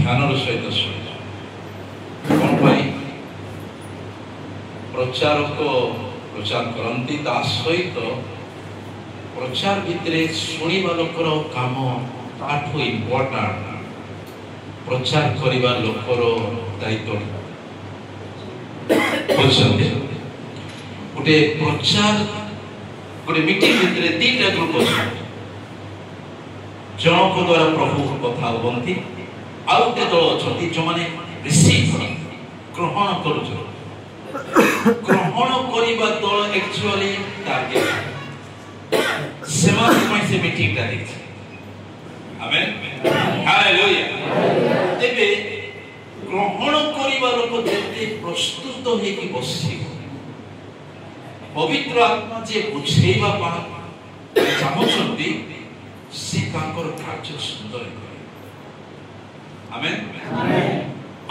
ध्यान सहित शुणी कौन भाई प्रचार को प्रचार करती सहित प्रचार भितर शुणा लोकर काम ताठू इम्पोर्टाट प्रचार करने लोकर दायित्व गोटे प्रचार गोटे मीटिंग भितर दीटा ग्रुप अच्छे जनक द्वारा प्रभु कथा हमें आउ गोटे दल अच्छा जो मैंने रिसीव ग्रहण कर ग्रहण करने दल एक्चुअली टार्गेट से मीटिंग आमेन हालेलुया तेबे ग्रहण करने लोक जल्दी प्रस्तुत होगी बस पवित्र आत्मा जे बुझेवा चाहते से कार्य सुंदर आमेन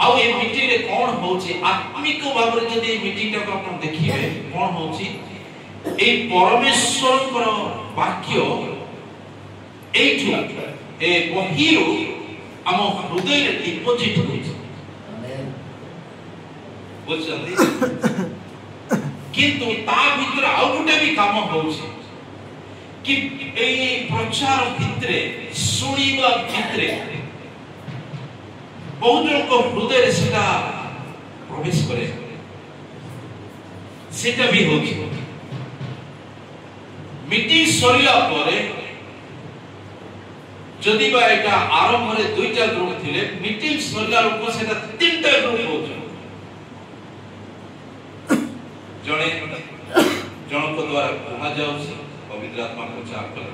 आउ ए मीटिंग रे कौन होची आत्मिक भाव रे जदी मीटिंग टा आपण देखिबे कौन होची ए परमेश्वर कर वाक्य एठू ए बहिरो आम हृदय रे डिपोजिट होची बुझछंदी किंतु ता भीतर आउ गुटे भी काम होची कि ए प्रचार भितरे सुनिबा भितरे बहुत जन को हृदय सेटा प्रवेश करे सेटा भी होची मीटिंग सरिला परे जदि बा एटा आरंभ रे दुईटा ग्रुप थिले मीटिंग सरिला लोक सेटा तीनटा ग्रुप होची जणे जन को द्वारा कहा जाउसी पवित्र आत्मा प्रचार कर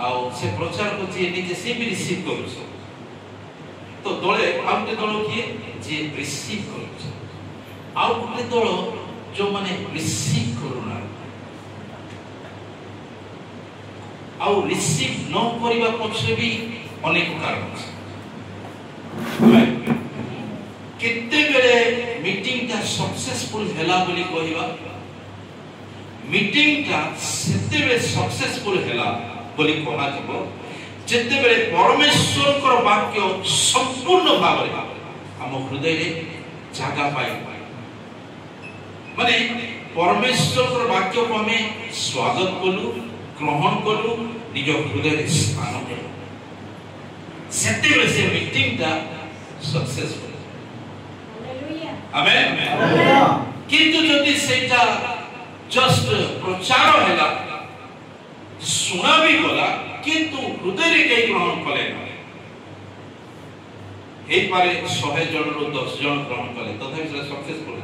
आ से प्रचार को जे निजे से भी रिसीव करू तो दले आउटे दल किए जे रिसीव करू आउटे दल जो माने रिसीव करूना आउ रिसीव न करिबा पछे भी अनेक कारण अछि केते बेले मीटिंग ता सक्सेसफुल हैला बोली कहिबा मीटिंग ता सेते बेले सक्सेसफुल हैला बोली कहा जब जेते बेले परमेश्वर कर वाक्य संपूर्ण भाव रे हम हृदय रे जागा पाई माने परमेश्वर कर वाक्य को हमें स्वागत कलु ग्रहण कलु निज हृदय रे स्थान कलु सेते बेले से मीटिंग ता सक्सेसफुल आमेन किंतु जदि सेटा जस्ट प्रचार हैला सुना भी गला किंतु हृदय रे कई ग्रहण कले हे पारे 100 जन रो 10 जन ग्रहण कले तथापि से सक्सेसफुल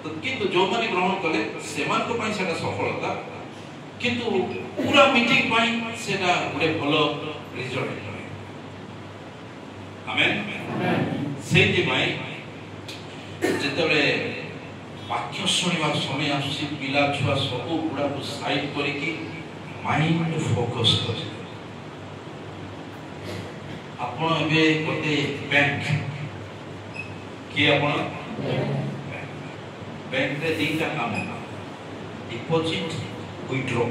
तो किंतु जो माने ग्रहण कले सेमान को पई सेटा सफलता किंतु पूरा मीटिंग पई सेटा गुडे भलो रिजल्ट आमेन सेति पई जेतबे वाक्य सुनिबार समय आसी पिला छुआ सब गुडा को साइड करिकि माइंड फोकस कर आपण एबे कोते बैंक कि आपण बैंक रे दीटा काम डिपॉजिट विथड्रॉ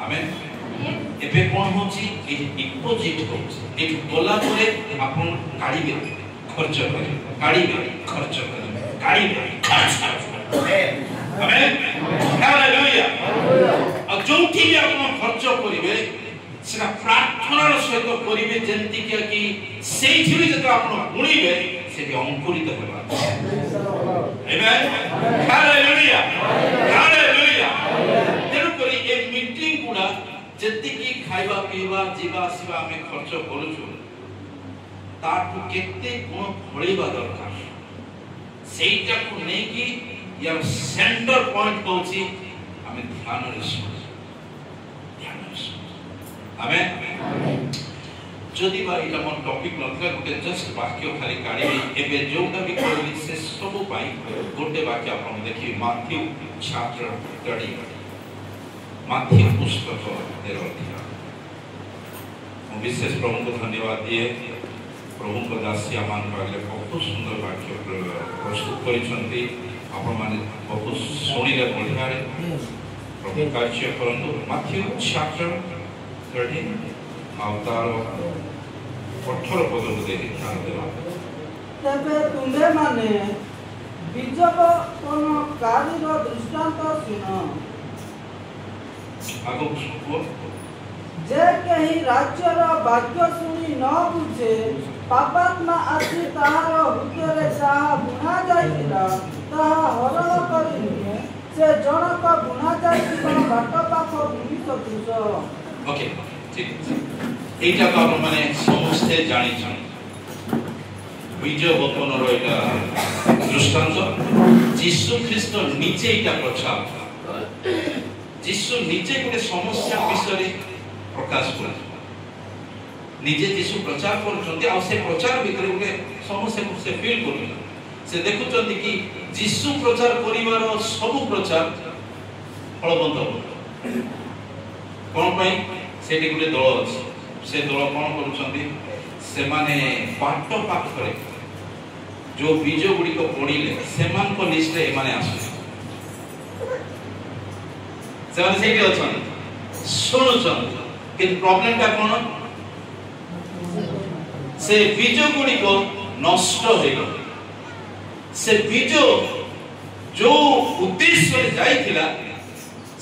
आमेन एबे कोन होची ए डिपॉजिट होची ए गोला परे आपण गाड़ी में खर्च करें गाड़ी में खर्च करें गाड़ी में खर्च आमेन हालेलुया और जो थी भी आपण खर्च करिवे सेना प्रार्थना सहित करिवे जेंति कि सेही थी जत आपण गुणीबे सेठी अंकुरित हेबा आमेन हालेलुया हालेलुया तेनु करी ए मीटिंग गुडा जेंति कि खाइबा पीबा जीवा आसीबा हमें खर्च करूछु ताकू केते गुण फळीबा दरकार सेटा को नै कि या सेंटर पॉइंट होची हमें ध्यान रे आमेन जदि बा इला मन टॉपिक नथला गोटे जस्ट वाक्य खाली काढी एबे जोटा भी कहली से सब पाई गोटे वाक्य आपण देखि माथ्यू चैप्टर 30 माथ्यू पुस्तक 13 अध्याय हम विशेष प्रभु को धन्यवाद दिए प्रभु को दासिया मान पाले बहुत सुंदर वाक्य प्रस्तुत करिसंती आपण माने बहुत सुनिले बढ़िया रे प्रभु कार्य करंतु माथ्यू चैप्टर 13 तार 18 पद को ध्यान देवा तबे तुम्हे माने बीजवपनकारीर दृष्टांत सुन आगो सुनो जे कहीं राज्यर वाक्य सुनी न बुझे पापात्मा आसी ताहार हृदय जहाँ बुना जाइतिला ताहा हरण करि निये से जनक बुना जाइतिला बाट पाख भूमि सदृश। ओके ठीक एटा तो आपण माने समस्ते जानि छन बीज बपनर एटा दृष्टांत यीशु ख्रीष्ट निजे एटा प्रचार यीशु निजे गोटे समस्या विषय प्रकाश कर निजे यीशु प्रचार कर आ से प्रचार भीतर गोटे समस्या को से फील कर से देखुं कि यीशु प्रचार करिवार सब प्रचार फलबंध कौन पाई से गोटे दल अच्छे से दल कौन करुछंती से माने बाट पाखरे जो बीज गुड़ी को पड़िले सेमान को लिस्ट रे माने आसु से माने सेठी अछन सुनुछन कि प्रॉब्लम का कोन से बीज गुड़ी को नष्ट हो गयो से बीज जो उद्देश्य जाइथिला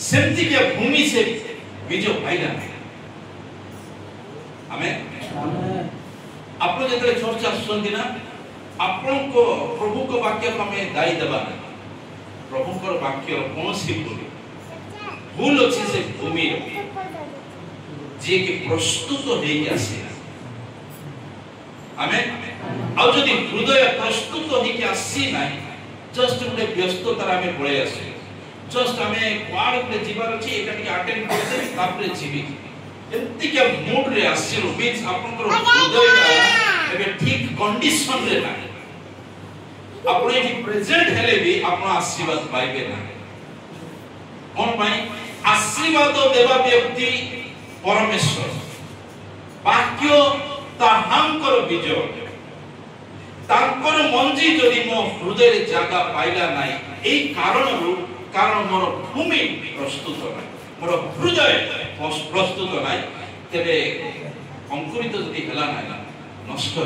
सेमति के भूमि से बीज पाइला आमेन आपण जेतले चर्च आसुंती ना आपण को प्रभु को वाक्य को हमें दाई देबा प्रभु को वाक्य कौन सी भूल अच्छी से भूमि जे के प्रस्तुत हो आसे आमेन आ जदि हृदय प्रस्तुत हो आसी ना जस्ट गोटे व्यस्तता में पळे आसे जस्ट हमें क्वाड पे जीवार अछि एटा के अटेंड करते तापरे जीवी एंती के मूड रे आसीरो मींस आपन को हृदय का एबे ठीक कंडीशन रे ना आपण एटी प्रेजेंट हेले भी आपण आशीर्वाद पाइबे ना कोन पाई आशीर्वाद देवा व्यक्ति परमेश्वर वाक्य ताहांकर बीज तांकर मंजी जदि मो हृदय रे जागा पाइला नाही एई कारण मोर भूमि प्रस्तुत नाही मोर हृदय प्रस्तुत नाही तेरे अंकुरित जदि हला नाही नष्ट हो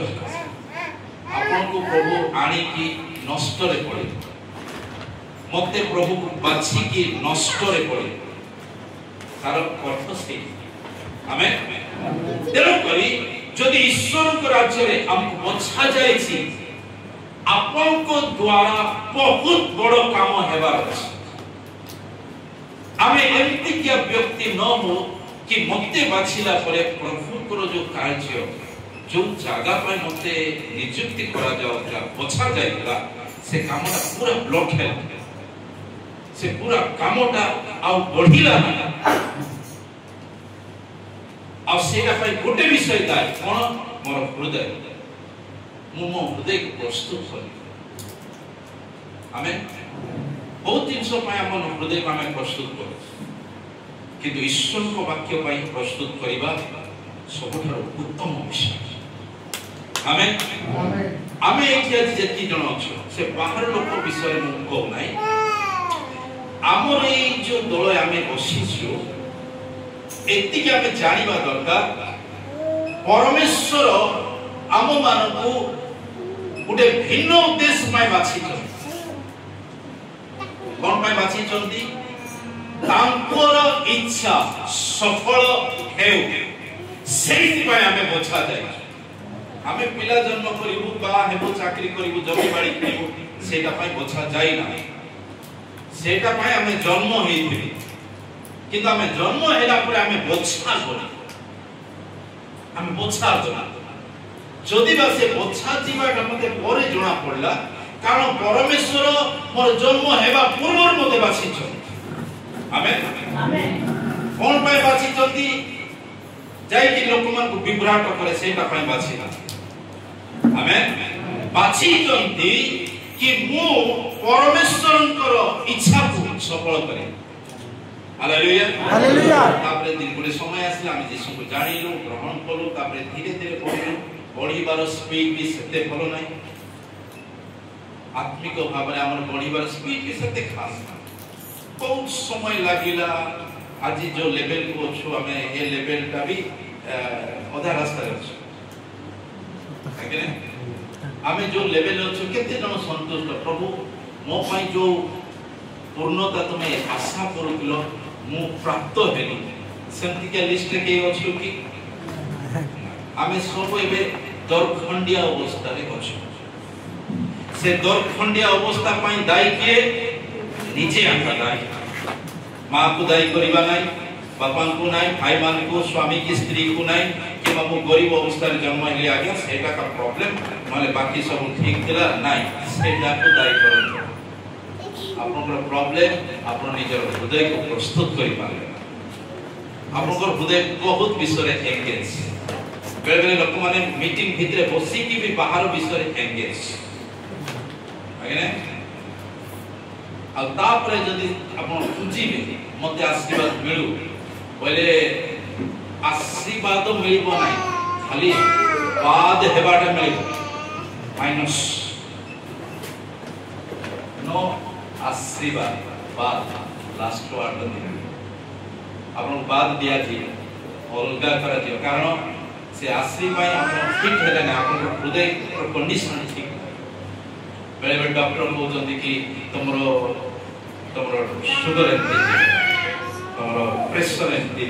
आपन को प्रभु आनी की नष्ट रे पड़े मते प्रभु को बाछि की नष्ट रे पड़े तार अर्थ से आमेन तेरो करी जदि ईश्वर को राज्य रे हमको बछा जाय छी आपन को द्वारा बहुत बड़ काम हेबार अछि आमे एमती के व्यक्ति न हो कि मते बाछिला परे प्रभु को जो कार्य जो जगह पर मते नियुक्ति करा जाओ बछा जाइला से कामटा पूरा ब्लॉक है से पूरा कामटा आ बढ़िला आ सेटा पई गोटे विषय ताय कोन मोर हृदय मो हृदय को प्रस्तुत करी आमेन बहुत दिन सो पाए हमन हृदय को हमें प्रस्तुत करू किंतु ईश्वर को वाक्य पई प्रस्तुत करिबा सबठार उत्तम विषय आमेन आमे एठी आज जेति जण अछु से बाहर लोक विषय मु कहू नाही हमर ए जो दल आमे बसिछु एति के हमें जानिबा दरकार परमेश्वर आम मानकु गुटे भिन्न उद्देश्य में बाछि कोन पाई बाछि चंदी तांकर इच्छा सफल हेउ सेहि पाई हमें बछा जाय हमें पिला जन्म करिवु बा हेबो चाकरी करिवु जमी बाड़ी करिवु सेटा पाई बछा जाय ना सेटा पाई हमें जन्म हेइथिबी किंतु हमें जन्म हेला पर हमें बछा करी हमें बछा करी जदि बा से बछा जीवाटा मते परे जणा पड़ला कारण परमेश्वर मोर जन्म हेबा पूर्व मते बाछि छ आमेन आमेन कोन पाई बाछि जति जाय कि लोक मन को विभ्राट करे सेटा पाई बाछि ना आमेन बाछि जंती कि मु परमेश्वरंकर इच्छा को सफल करे हालेलुया हालेलुया तापरे दिन गुडे समय आसला हम यीशु को जानिलु ग्रहण करू तापरे धीरे धीरे पढिलु पढिबार स्पीड भी सेते भलो नाही आत्मिक भाव रे हमर पढिबार स्पीड भी सेते खास ना बहुत समय लागिला आज जो लेवल को छु हमें ए लेवल का भी अधा रास्ता अच्छे आम जो लेवल अच्छे केते जन संतुष्ट प्रभु मो पाई जो पूर्णता तुम्हें आशा करूल मु प्राप्त हेली सेमती के लिस्ट के अच्छे कि आम सब ए दरखंडिया अवस्था अच्छे से दरखंडिया अवस्था दायी किए निजे आका दायी माँ को दायी करवा नहीं बापा को नहीं भाई मान को स्वामी की स्त्री को नहीं कि मु गरीब अवस्था जन्म हेली आज्ञा सेटा का प्रॉब्लम माने बाकी सब ठीक थिला नहीं सेटा को दायी करो आपनकर प्रॉब्लम आपन निजर हृदय को प्रस्तुत करि पाले आपनकर हृदय बहुत विषय एंगेज बेले बेले लोक माने मीटिंग भितरे बसी की भी बाहर विषय एंगेज आगे आ तापरे जदि आपन खुजिबे मते आशीर्वाद मिलू बोले आशीर्वाद मिलबो नाही खाली बाद हेबाटा मिलबो माइनस नो आशीर्वाद बाद लास्ट वर्ड दिन आपन बाद दिया जी अलगा करा दियो कारण से आशीर्वाद आपन फिट हेले ना आपन हृदय कंडीशन ठीक बेले बेले डॉक्टर कहते कि तुमरो शुगर एमती तुमरो प्रेशर एमती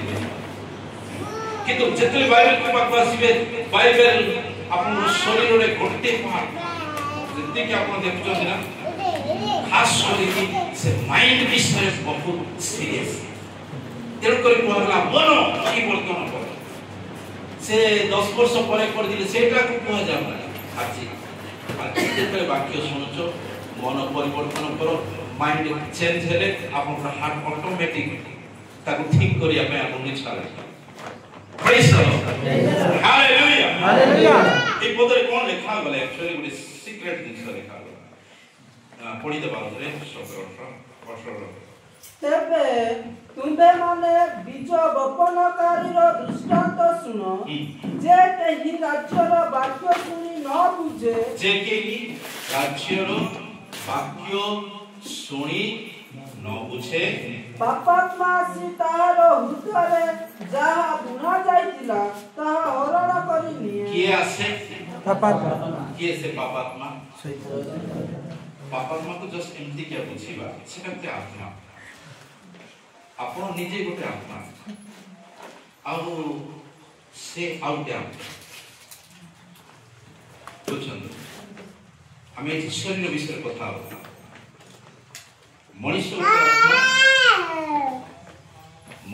किंतु जेतले बाइबल को पाक आसीबे बाइबल आपन शरीर रे गोटे पार्ट जति कि आपन देखछन ना खास करी कि से माइंड विषय बहुत सीरियस तेल करी कहला मन परिवर्तन कर से 10 वर्ष परे कर दिले सेटा को कह जाबा आज जेतले वाक्य सुनछो मन परिवर्तन करो माइंड चेंज हेले आपन हार्ट ऑटोमेटिक ताको ठीक करिया पे आपन इच्छा लागे praise the Lord hallelujah hallelujah ए पदरे कोन लेखा गले एक्चुअली गुडी सीक्रेट जिंस लेखा गला पढी दे बारे सबर तेबे तुंबे माने बीज बपनकारी रो दृष्टांत सुनो जे केही राज्यर वाक्य सुनी न बुझे जे केही राज्यर वाक्य सुनी न बुझे पापात्मा आसी ताहार हृदय जाहा बुना जाइतिला ताहा हरण करि निये किए आसे पापात्मा किए से पापात्मा पापात्मा को जस्ट एम्प्टी क्या बुझिबा सेटा के आत्मा आपण निजे गोटे आत्मा आउ से आउट आत्मा बुझछन हमें शरीर विषय कथा होता मनुष्य आत्मा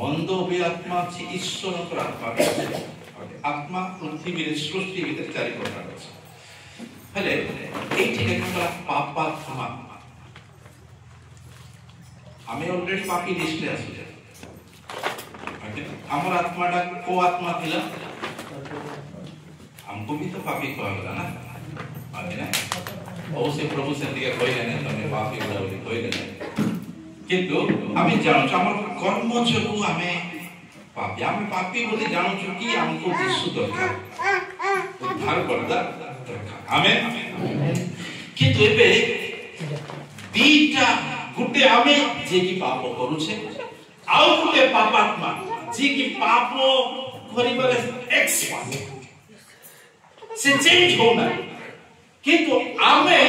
मंदो भी आत्मा छि ईश्वर कर आत्मा आत्मा पृथ्वी रे सृष्टि भीतर चारि प्रकार अछि हेले एठी देखला पापात्मा हमें ऑलरेडी पापी लिस्ट रे आसी हमर आत्माटा को आत्मा थिला हमको भी तो पापी कहला ना आगे ना ओ से प्रभु से दिया कहले ने तमे पापी गुडा बोली कहले किंतु हमें जानो हमर कर्म जको हमें पापी बोली जानो छु कि हमको यीशु दरकार उद्धार करदा दरकार आमेन किंतु एबे दीटा गुटे हमें जे की पाप करू छे आउ गुटे पापात्मा जे की पाप करिबारे एक्सपर्ट से चेंज होना किंतु आमे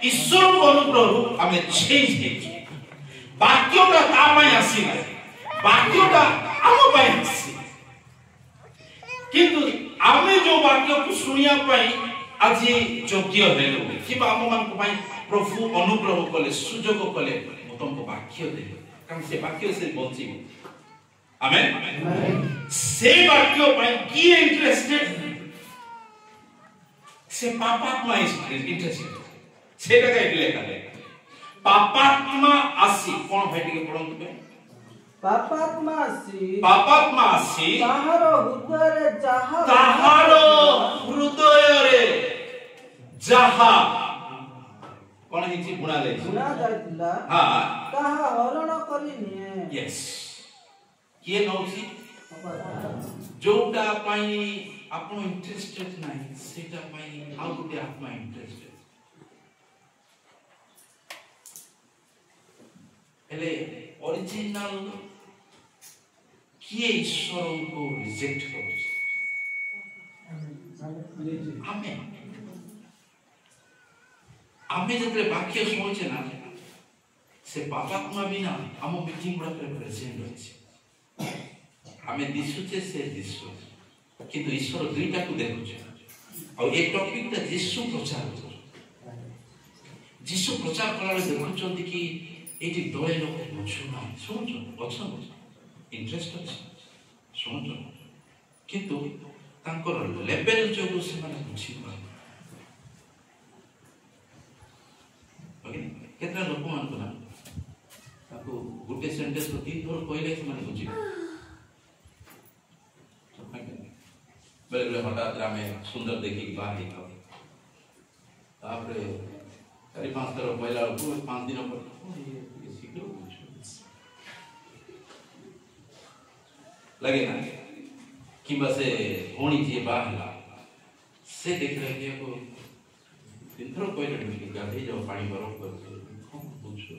ईश्वर को अनुग्रह आमे चेंज हे वाक्यटा तामाय आसी ना वाक्यटा आम पाई आसी किंतु आमे जो वाक्य को सुनिया पाई आज योग्य हेलो कि आम मान को पाई प्रभु अनुग्रह कले सुजोग कले तुमको वाक्य दे कारण से वाक्य से बंची आमेन से वाक्य पाई की इंटरेस्टेड से पापात्मा इंटरेस्टेड सेटा का लेखा है पापात्मा आसी कोन भाई के पढंतु बे पापात्मा आसी ताहारो हृदय रे जाहा कोन हिची बुना जाइतिला हां ताहा हरण करि निये यस किए नौसी जोटा पाई आपण इंटरेस्टेड नाही सेटा पाई आउ गुटे आत्मा इंटरेस्टेड एले ओरिजिनल किए ईश्वर को रिजेक्ट कर आमेन आमे जतरे वाक्य शुणुचे ना से पापात्मा बिना आम मीटिंग गुड़ा प्रेजेंट अछि आमे दिसुचे से दिसु किंतु ईश्वर दुईटा को देखुचे और ए टॉपिक ता यीशु प्रचार कर यीशु प्रचार कराले देखुचंती कि एटी दळे लोक बुझु ना सुनछो अच्छा इंटरेस्ट अछि सुनछो किंतु तांकर लेवल जो से माने बुझी पाए ओके केतना लोक मान को ना ताको गुटे सेंटेंस को तीन थोर कहले से माने बुझी बेले बेले हठात रामे सुंदर देखी बाहर ही था तापरे 4-5 तरह पहला को 5 दिन पर ये सीखो लगे ना कि बस होनी चाहिए बाहर से देख रहे हैं को दिन थोड़ा कोई नहीं गाधे जाओ पानी बरफ कर पूछो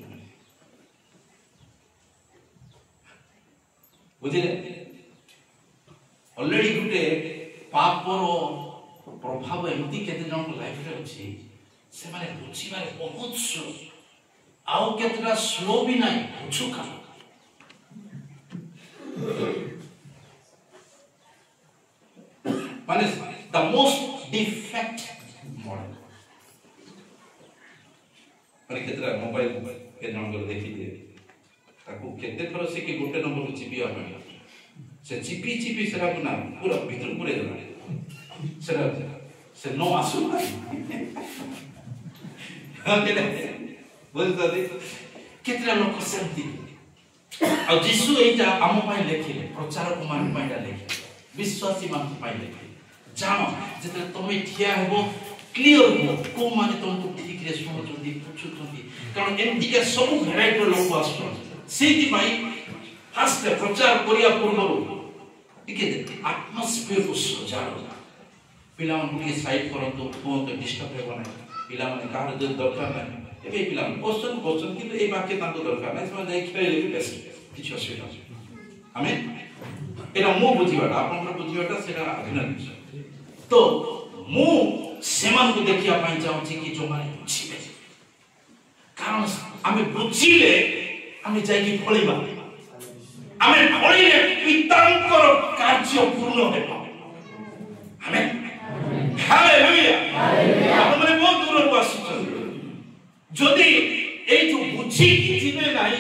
बुझिले ऑलरेडी गुटे पापर प्रभाव एमती केते जन लाइफ रे अछि से माने बुझी माने बहुत स्लो आउ केतरा स्लो भी नहीं बुझुका माने द मोस्ट डिफेक्ट मॉडल माने केतरा मोबाइल के जन को देखि दे ताको केते थरो से कि गुटे नंबर को चिपिया माने से चिपी चिपी सेरा बना पूरा भीतर पूरे गला सेरा से नो आसु केले बोलता दे कितना लोग सेमती और यीशु एटा हम पाई लेखिले प्रचारक मान पाईडा लेखिले विश्वासी मान पाई लेखिले जानो जते तमे ठिया हेबो क्लियर हो को माने तुमको ठीक रे सुनो जल्दी पूछो जल्दी कारण एमती के सब वैरायटी लोग आसो सेति भाई फास्ट प्रचार करिया पूर्वरु ठीक है एटमॉस्फेयर को सजाओ पिला उनके साइड करंतो फोन तो डिस्टर्ब हे बने पिला माने कार जो दरकार नहीं एबे पिला क्वेश्चन कि ए वाक्य ताको दरकार नहीं समय जाई खेले भी बेस्ट किछ असुविधा आमेन एरा मो बुझिबाटा आपनकर बुझिबाटा सेरा अभिनंदन तो मु सेमान को देखिया पाई जाऊ छी कि जो माने बुझिबे कारण आमे बुझिले आमे जाई कि फळीबा आमे फळीले पितांकर कार्य पूर्ण हेबा आमेन हालेलुया आपण माने बहुत दूर रो आसी जदि ए जो बुझी जिने नाही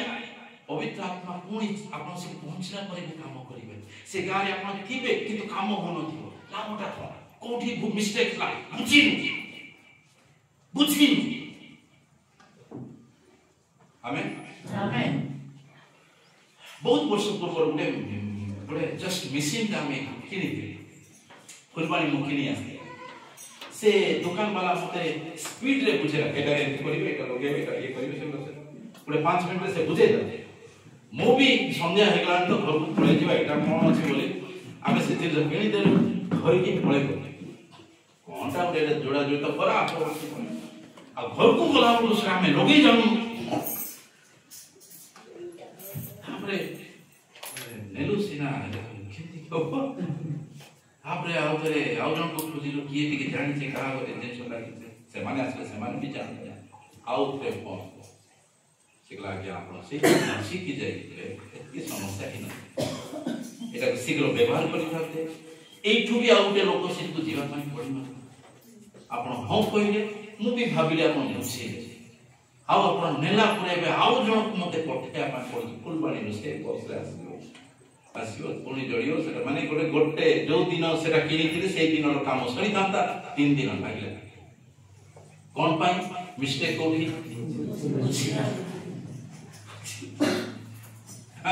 पवित्र आत्मा पुणी आपण से पहुंचना करे काम करिवे से गारे आपण थिबे किंतु काम होनो थिबो लामटा कोठी मिस्टेक ला बुझिन आमेन आमेन बहुत वर्ष पूर्व गोटे जस्ट मशीन ता में किनी फुलबाणी मुकिनी आसे से दुकान वाला मते स्पीड रे बुझेला एटा एंती करिवे एटा लगे एटा ये करिवे से गोटे 5 मिनिट से बुझे दे मो भी संध्या हेगला तो घर को पळे जीवा एटा कोन अछि बोले आमे से दिन किनी देलु घर की पळे को कोनटा उडे जोड़ा जोड़ तो बरा आ घर को गला को सामने लगे जानु हमरे नेलु सिना खेती को आपरे आउतरे आउजन को खोजिलो किए टिके जानि से कहा को टेंशन लागी से माने आसले से माने भी जानि आउतरे फोन सिगला के आपण से सीखी जाय की समस्या ही ना एटा शीघ्र व्यवहार करि थाते एठु भी आउटे लोक से को जीवन में पड़ी न आपण हम कहिले मु भी भाबिले आपण बुझे आउ आपण नेला पुरेबे आउ जण को मते पठे आपण पड़ी फुलबाणी रो से बसले आसियो पुणी जड़ियो सेटा माने गोटे जो दिन सेटा किनी थिले सेई दिन रो काम सरी तांता 3 दिन लागिले कोन पाई मिस्टेक कोठी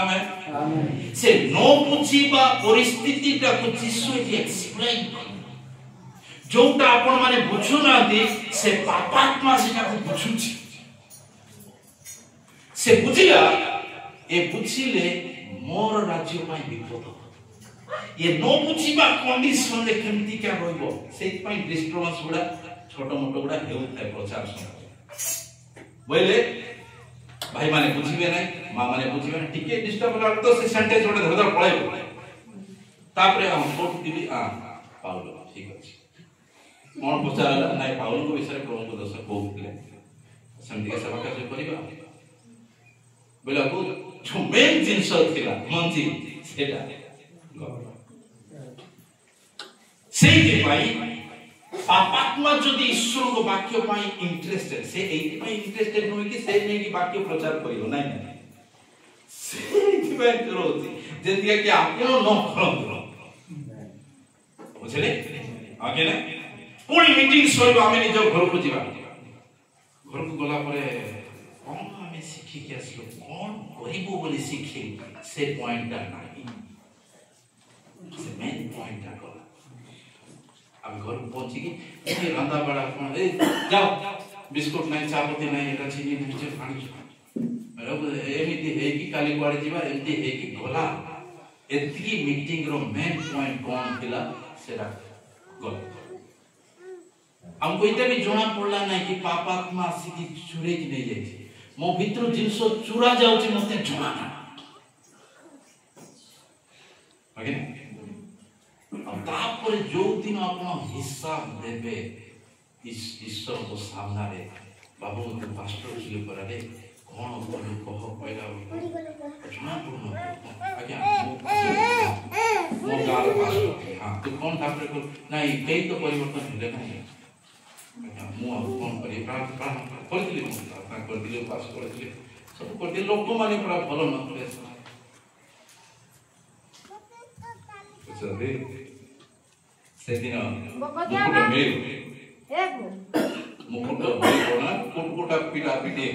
आमेन आमेन से नो बुझीबा परिस्थिति ता को यीशु एक्सप्लेन जोटा आपण माने बुझु नांती से पापात्मा सेटा को बुझुची से बुझिया ए बुझिले मोर राज्य पाई विपद ये नो बुझीबा कंडीशन ले केमती क्या रहइबो सेति पाई डिस्टर्बेंस गुडा छोटो मोटो गुडा हेउ थाय प्रचार समय बोले भाई माने बुझिबे नै मां माने बुझिबे नै टिके डिस्टर्ब होला तो से सेंटेंस ओडे धर धर पळेबो तापरे हम कोट दिबी आ पाउलो ठीक अच्छे कौन पचारा ना पाउल को विषय प्रभु को दस कहते सेमती का सेवा कार्य करवा बोला को जो मेन जिनस थिला मंजी सेटा सेई पाई पापात्मा जदि ईश्वर को वाक्य पाई इंटरेस्टेड से एति पाई इंटरेस्टेड नोई कि से नै कि वाक्य प्रचार करियो नै नै से एति पाई करोति जेतिया कि आपनो न करंतो बुझले आगे ना पूरी मीटिंग सर आमे निज घर को जीवा घर को गला परे कौन आमे शिखी के असलो कौन करिबो बोली शिखी से पॉइंट ता नाही से मेन पॉइंट ता गला अब घर पहुंची कि ये रंदा बड़ा कौन ए जाओ बिस्कुट नहीं चापती नहीं एटा चीनी नहीं पानी मतलब एमिति है कि काली कुआडे जीवा एमिति है कि गला एतकी मीटिंग रो मेन पॉइंट कौन थिला सेरा गला हमको इते भी जोना पड़ला नहीं कि पापात्मा आसी की चुरे की नहीं जाई मो भीतर जिंस चुरा जाउची मते जोना ना ओके अब तापर जो दिन अपना हिसाब देबे इस ईश्वर को सामना रे बाबू को पास्टर जी पर रे कोन बोल कह पहिला जोना पड़नो आज्ञा मो गाल पास्टर हां तू कोन तापर को नहीं कई तो परिवर्तन भेले नहीं मु कौन करी प्राण कर दिले प्रार्थना कर दिले उपास कर दिले सब कर दिले लोक माने पूरा भलो न करे चले से दिन मुकुट मेल मुकुट मेल कोना कुटकुटा पीटा पीटे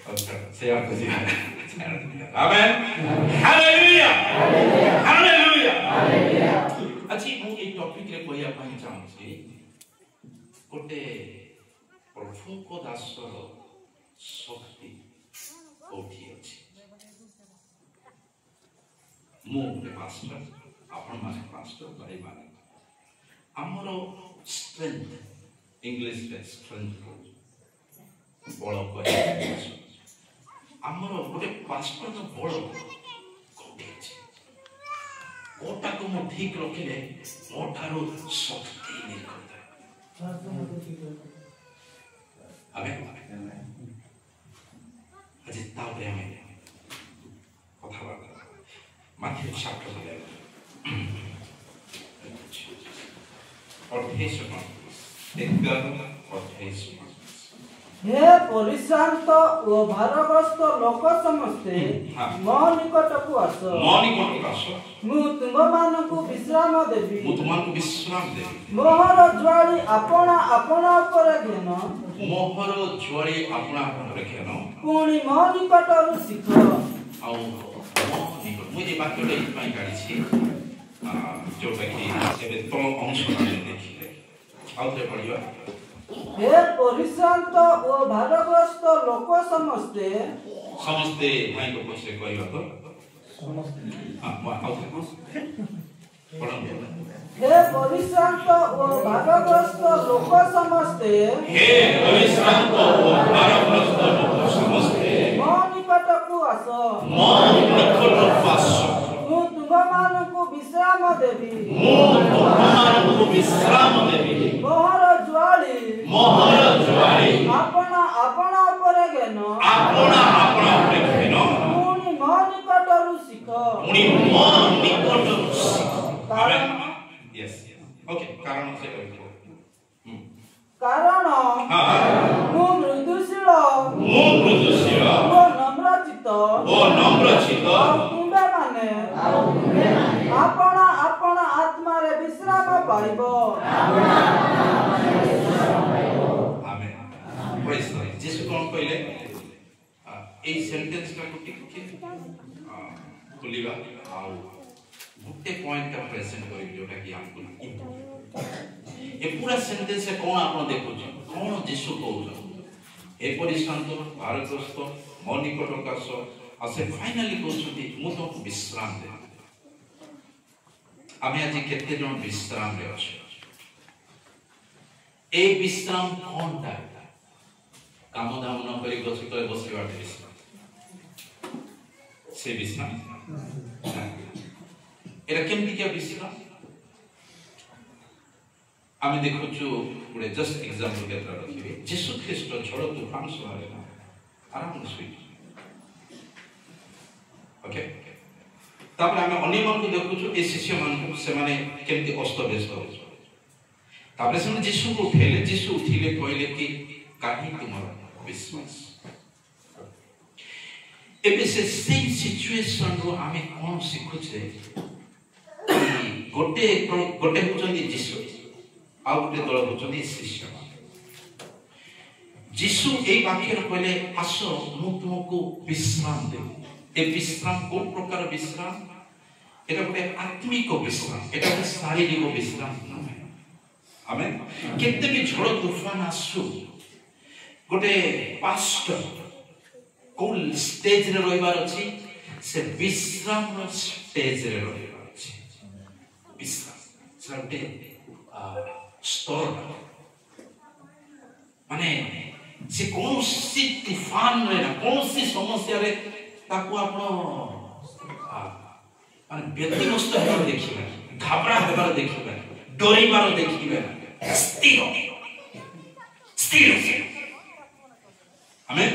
अच्छा से आप जी आमेन हालेलुया हालेलुया हालेलुया अच्छी मु एक टॉपिक रे कोया पाई चाहूची कोटे प्रभु को दासर शक्ति कोठी अछि मु के पास्टर आपण माने पास्टर भाई माने हमरो स्ट्रेंथ इंग्लिश रे स्ट्रेंथ बळ कोया हमरो गोटे पास्टर तो बळ कोठी अछि कोटा को मो ठीक रखिले मोठारो शक्ति निर्गत आमेन आज तावरे हमें कथा बात माथि चैप्टर ले और हेसम एक और हेसम हे परिश्रांत ओ भारग्रस्त लोक समस्ते मो निकट को आस मु तुम मानकु विश्राम देबी मोहर ज्वाली आपना आपना ऊपर घेन पुणी मो निकट रु शिख आउ निकट मुझे बात करे इतपाई गाड़ी छी जोटा कि एबे तो अंश देखिले आउ थे पढ़ियो हे परिश्रांत ओ भारग्रस्त लोक समस्ते समस्ते भाई को पछे कहइबा तो समस्ते हां आउ पढ़न हे परिश्रांत ओ भारग्रस्त लोक समस्ते हे परिश्रांत ओ भारग्रस्त लोक समस्ते मो निकट को आस मो निकट को आस मु तुम मानकु विश्राम देबी मोहर ज्वाली आपना आपना ऊपर घेन पुणी मो निकट रु शिख कारण कारण मु मृदुशील ओ नम्रचित तुंबे माने आपना आपना आत्मा रे विश्राम पाइबो आमेन प्रेज द लॉर्ड जीसु कोन कहले ए सेंटेंस का टिक खुलिबा आ गुटे पॉइंट का प्रेजेंट करी जोटा कि हमको ए पूरा सेंटेंस से कोन आपण देखो कोन जीसु कहू ए परिश्रांत भारग्रस्त मो निकट आस आ से फाइनली कहउछथि मु तो विश्राम दे आमे आज केते जन विश्राम रे अछि ए विश्राम कोनटा काम दाम न करी गछि तले बसिबा विश्राम से विश्राम एरा केमति के विश्राम आम देखु गोटे जस्ट एग्जांपल केतरा रखिबे यीशु ख्रीस्ट झड़ तूफान समय ना आराम से ओके तापर आम अन्य मन को देखु ए शिष्य मान को से माने केमती अस्त व्यस्त हो तापर से यीशु को उठेले यीशु उठिले कहले कि काहे तुमर विश्वास एबे से सेम सिचुएशन रो आमे कोन सिखु छे गोटे गोटे होचंदी यीशु आ गोटे दल होचंदी शिष्य यीशु ए वाक्य कहले आसो मु तुमको विश्राम दे ए विश्राम को प्रकार विश्राम एटा गोटे आत्मिक विश्राम एटा गोटे शारीरिक विश्राम नहे आमेन केते भी झड़ तूफान आसु गोटे पास्टर कोन स्टेज रे रहिबार अछि से विश्राम स्टेज रे रहिबार अछि विश्राम सटे स्तर माने से कौन सी तूफान रे ना कौन सी समस्या रे ताको आपण माने व्यतिग्रस्त हेबार देखिबे घबरा हेबार देखिबे डरिबार देखिबे स्थिर स्थिर आमेन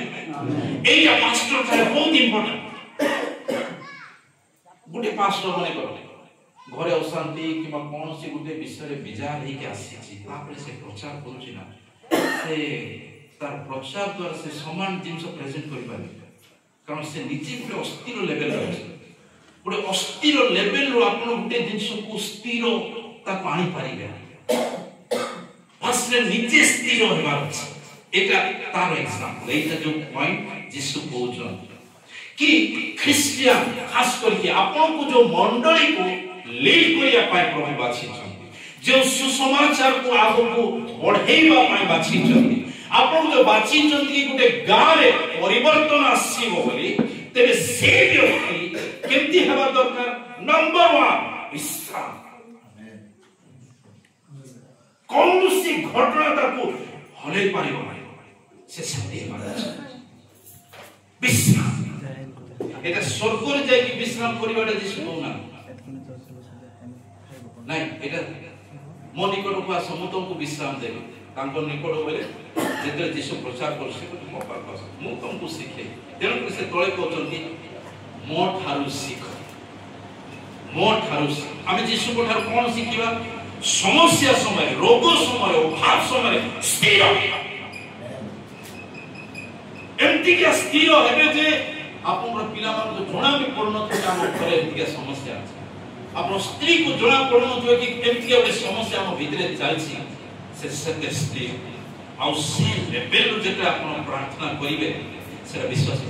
एया पास्टर थारे बहुत इंपोर्टेंट गुटे पास्टर मने करो घरे अशांति किबा कोनोसी गुटे विषय रे विचार हे के आसी तापर से प्रचार करूची ना से तार प्रचार द्वारा से समान जिंस प्रेजेंट करि पारे कारण से निजी गुटे अस्थिर लेवल रे गुटे अस्थिर लेवल रो आपण गुटे जिंस को स्थिर ता पानी पारिबे असले निजे स्थिर होबार एटा तार एग्जांपल एटा जो पॉइंट जिसु बोझन कि क्रिश्चियन खास करके आपण को जो मंडली को लीड करिया पाए प्रभु बाछि जो सुसमाचार को आगो को बढ़ेबा पाए बाछि आपण जो बाछि कि गुटे गां रे परिवर्तन आसीबो बोली तेरे से व्यक्ति केमती हेबा दरकार नंबर 1 विश्राम कौन सी घटना ताको हले पारिबो नै से शांति विश्राम एटा स्वर्ग रे जाई कि विश्राम करिबाटा जिसु कहना नहीं एटा मो निकट को समूह को विश्राम देबे तांको निकट बोले जेते जिसु प्रचार करसे मो पास मु तुमको सिखे तेनु से तळे कहउछंती मो ठारू सिख मो ठारू आमे जिसु को ठारू कोन सिखिबा समस्या समय रोग समय अभाव समय स्थिर एमती के स्थिर हेबे जे आपन पिला मान को जोना भी पड़न तो काम करे एमती के समस्या अछि आपन स्त्री को जोना पड़न तो कि एमती के समस्या हम भीतरे चलछि से सत्य स्थिर आउ से लेवल जेते आपन प्रार्थना करिवे से विश्वास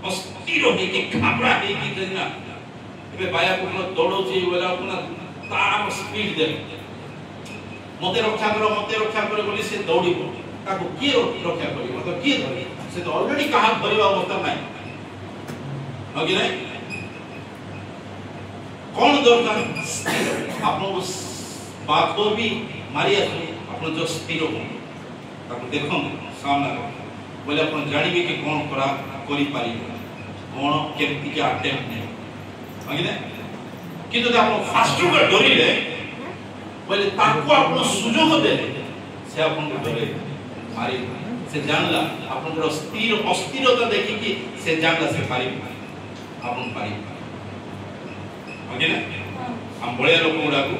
अस्थिर हे कि घबरा हे कि देना एबे बाया को दौड़ो जे वाला अपना तार स्पीड दे मते रक्षा करो बोली से दौड़िबो ताको की रक्षा करिवो तो की धरि से तो ऑलरेडी कहा भरिवा अवस्था नाही होगी नहीं कौन दरकार आपन बात भी मारिया आपन जो स्थिर हो ताको देखो सामने बोले आपन जानिबे कि कौन करा करि पारिबो कौन केमती के अटेम्प्ट नहीं होगी नहीं किंतु आप फास्ट को डरिले बोले ताको आपन सुजोग देले से आपन को डरे मारी से जानला आपन को स्थिर अस्थिरता देखि कि से जानला से पारी आपन पारी होगे ना हम बड़े लोग गुडा को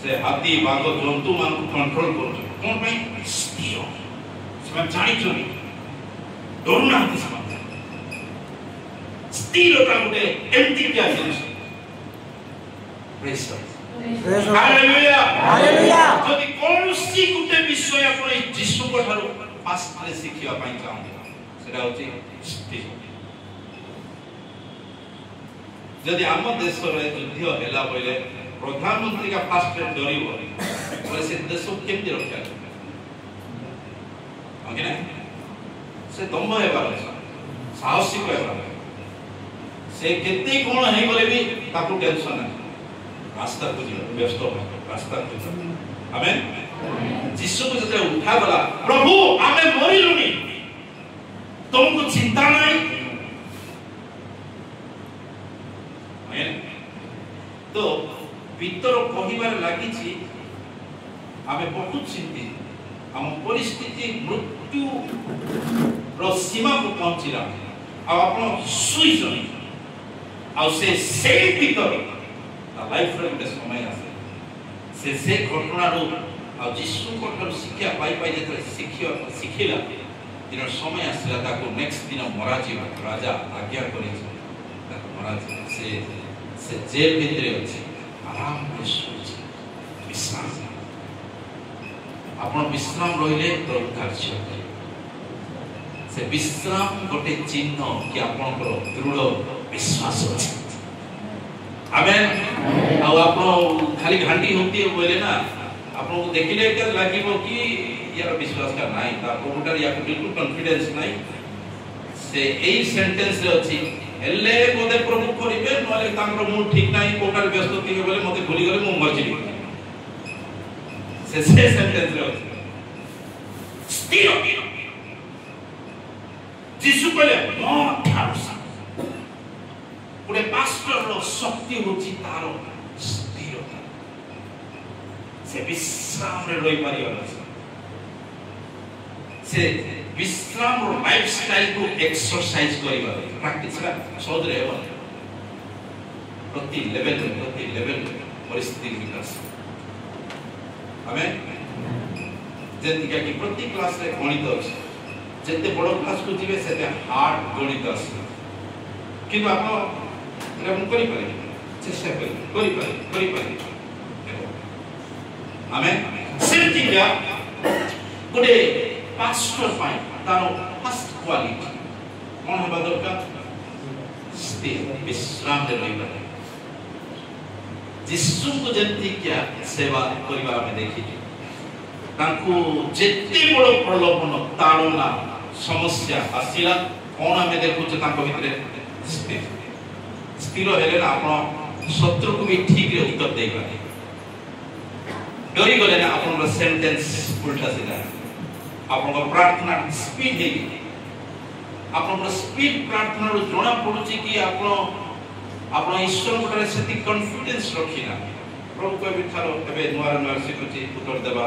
से हाथी बाघ जंतु मान को कंट्रोल करू कोन पे स्थिर से जानि छनी डरना हाथी स्थिरता गुटे एमती क्या जिनिस हालेलुया हालेलुया जदि कोनोसी गुटे विषय आपण यीशु को ठारो फास्ट रे सिखिया पाई चाहू सेटा होची स्थिर जदि आम देश रे युद्ध हेला बोले प्रधानमंत्री का फास्ट रे डरिबो बोले से देश केमति रक्षा ओके ना से दम्भ हेबार साहसी हेबार से केते कोन हे बोले भी ताकू टेंशन है रास्ता को व्यस्त हो रास्ता को आमेन जिसु को जते उठा गला प्रभु आमे मरिलुनी तुमको चिंता नहीं आमेन तो ଭିତର କହିବାରେ ଲାଗିଛି ଆମେ ବହୁତ ଚିନ୍ତିତ ଆମ ପରିସ୍ଥିତି ମୃତ୍ୟୁର ସୀମାକୁ ପହଞ୍ଚିଲା ଆଉ ଆପଣ ଶୋଇଛନ୍ତି ଆଉ ସେଇ ଭିତରେ ଲାଇଫରେ ଗୋଟେ ସମୟ ଆସେ ସେ ଘଟଣାରୁ ଆଉ ଯୀଶୁଙ୍କଠାରୁ ଶିକ୍ଷା ପାଇ ଯେତେବେଳେ ଶିଖିଲା ଦିନ ସମୟ ଆସିଲା ତାକୁ ନେକ୍ସଟ ଦିନ ମରାଯିବା ରାଜା ଆଜ୍ଞା କରିଛି ତାକୁ ମରାଯିବା ସେ ଜେଲ ଭିତରେ ଅଛି ଆରାମରେ ଶୋଇଛି ବିଶ୍ରାମ ଆପଣ ବିଶ୍ରାମ ରହିଲେ ପ୍ରଭୁ କାର୍ଯ୍ୟ କରିବେ ସେ ବିଶ୍ରାମ ଗୋଟେ ଚିହ୍ନ କି ଆପଣଙ୍କର ଦୃଢ଼ ବିଶ୍ୱାସ ଅଛି ଆମେନ୍ ଆଉ ଆପଣ ଖାଲି ଘାଣ୍ଟି ହୋତି ବୋଇଲେ ନା ଆପଣଙ୍କୁ ଦେଖିଲେ ଏକା ଲାଗିବ କି यार विश्वास का नहीं ता प्रभुटार या बिल्कुल कॉन्फिडेंस नहीं से एई सेंटेंस रे अछि हेले मोदे प्रभु करिवे नले तांकर मूड ठीक नहीं कोटार व्यस्त थिबे बोले मते भूली गले मु मर जिबी से सेंटेंस रे अछि स्थिर जीसु कहले नो ठाउसा पुरे पास्टर रो शक्ति होछि तारो स्थिरता से विश्राम रे रहि पारियो से विश्राम और लाइफस्टाइल को एक्सरसाइज करिबा प्रैक्टिस का सोच रहे हो प्रति लेवल परिस्थिति विकास हमें जेति कि प्रति क्लास रे गणित अछि जेते बड़ क्लास को जिवे सेते हार्ड गणित अछि कि आप एरा हम करि पारे चेष्टा करि पारे हमें सेति क्या गोटे पास्टर पाई तारो फर्स्ट क्वालिटी कौन है बदल का स्थिर विश्राम दे रही बात जिसु को जंती क्या सेवा परिवार में देखी तांको जेते बड़ प्रलोभन ताड़ना समस्या आसिला कौन हमें देखु जे तांको भितरे स्थिर हेले ना आपण शत्रु को भी ठीक रे उत्तर दे पारे डरी गले ना आपण सेंटेंस उल्टा सीधा आपन प्रार्थना स्पीड है आपन स्पीड प्रार्थना रो जोना पडुची कि आपन ईश्वर रे सेति कॉन्फिडेंस रखिना प्रभु को भी थारो एबे नोर सिकुची उत्तर देबा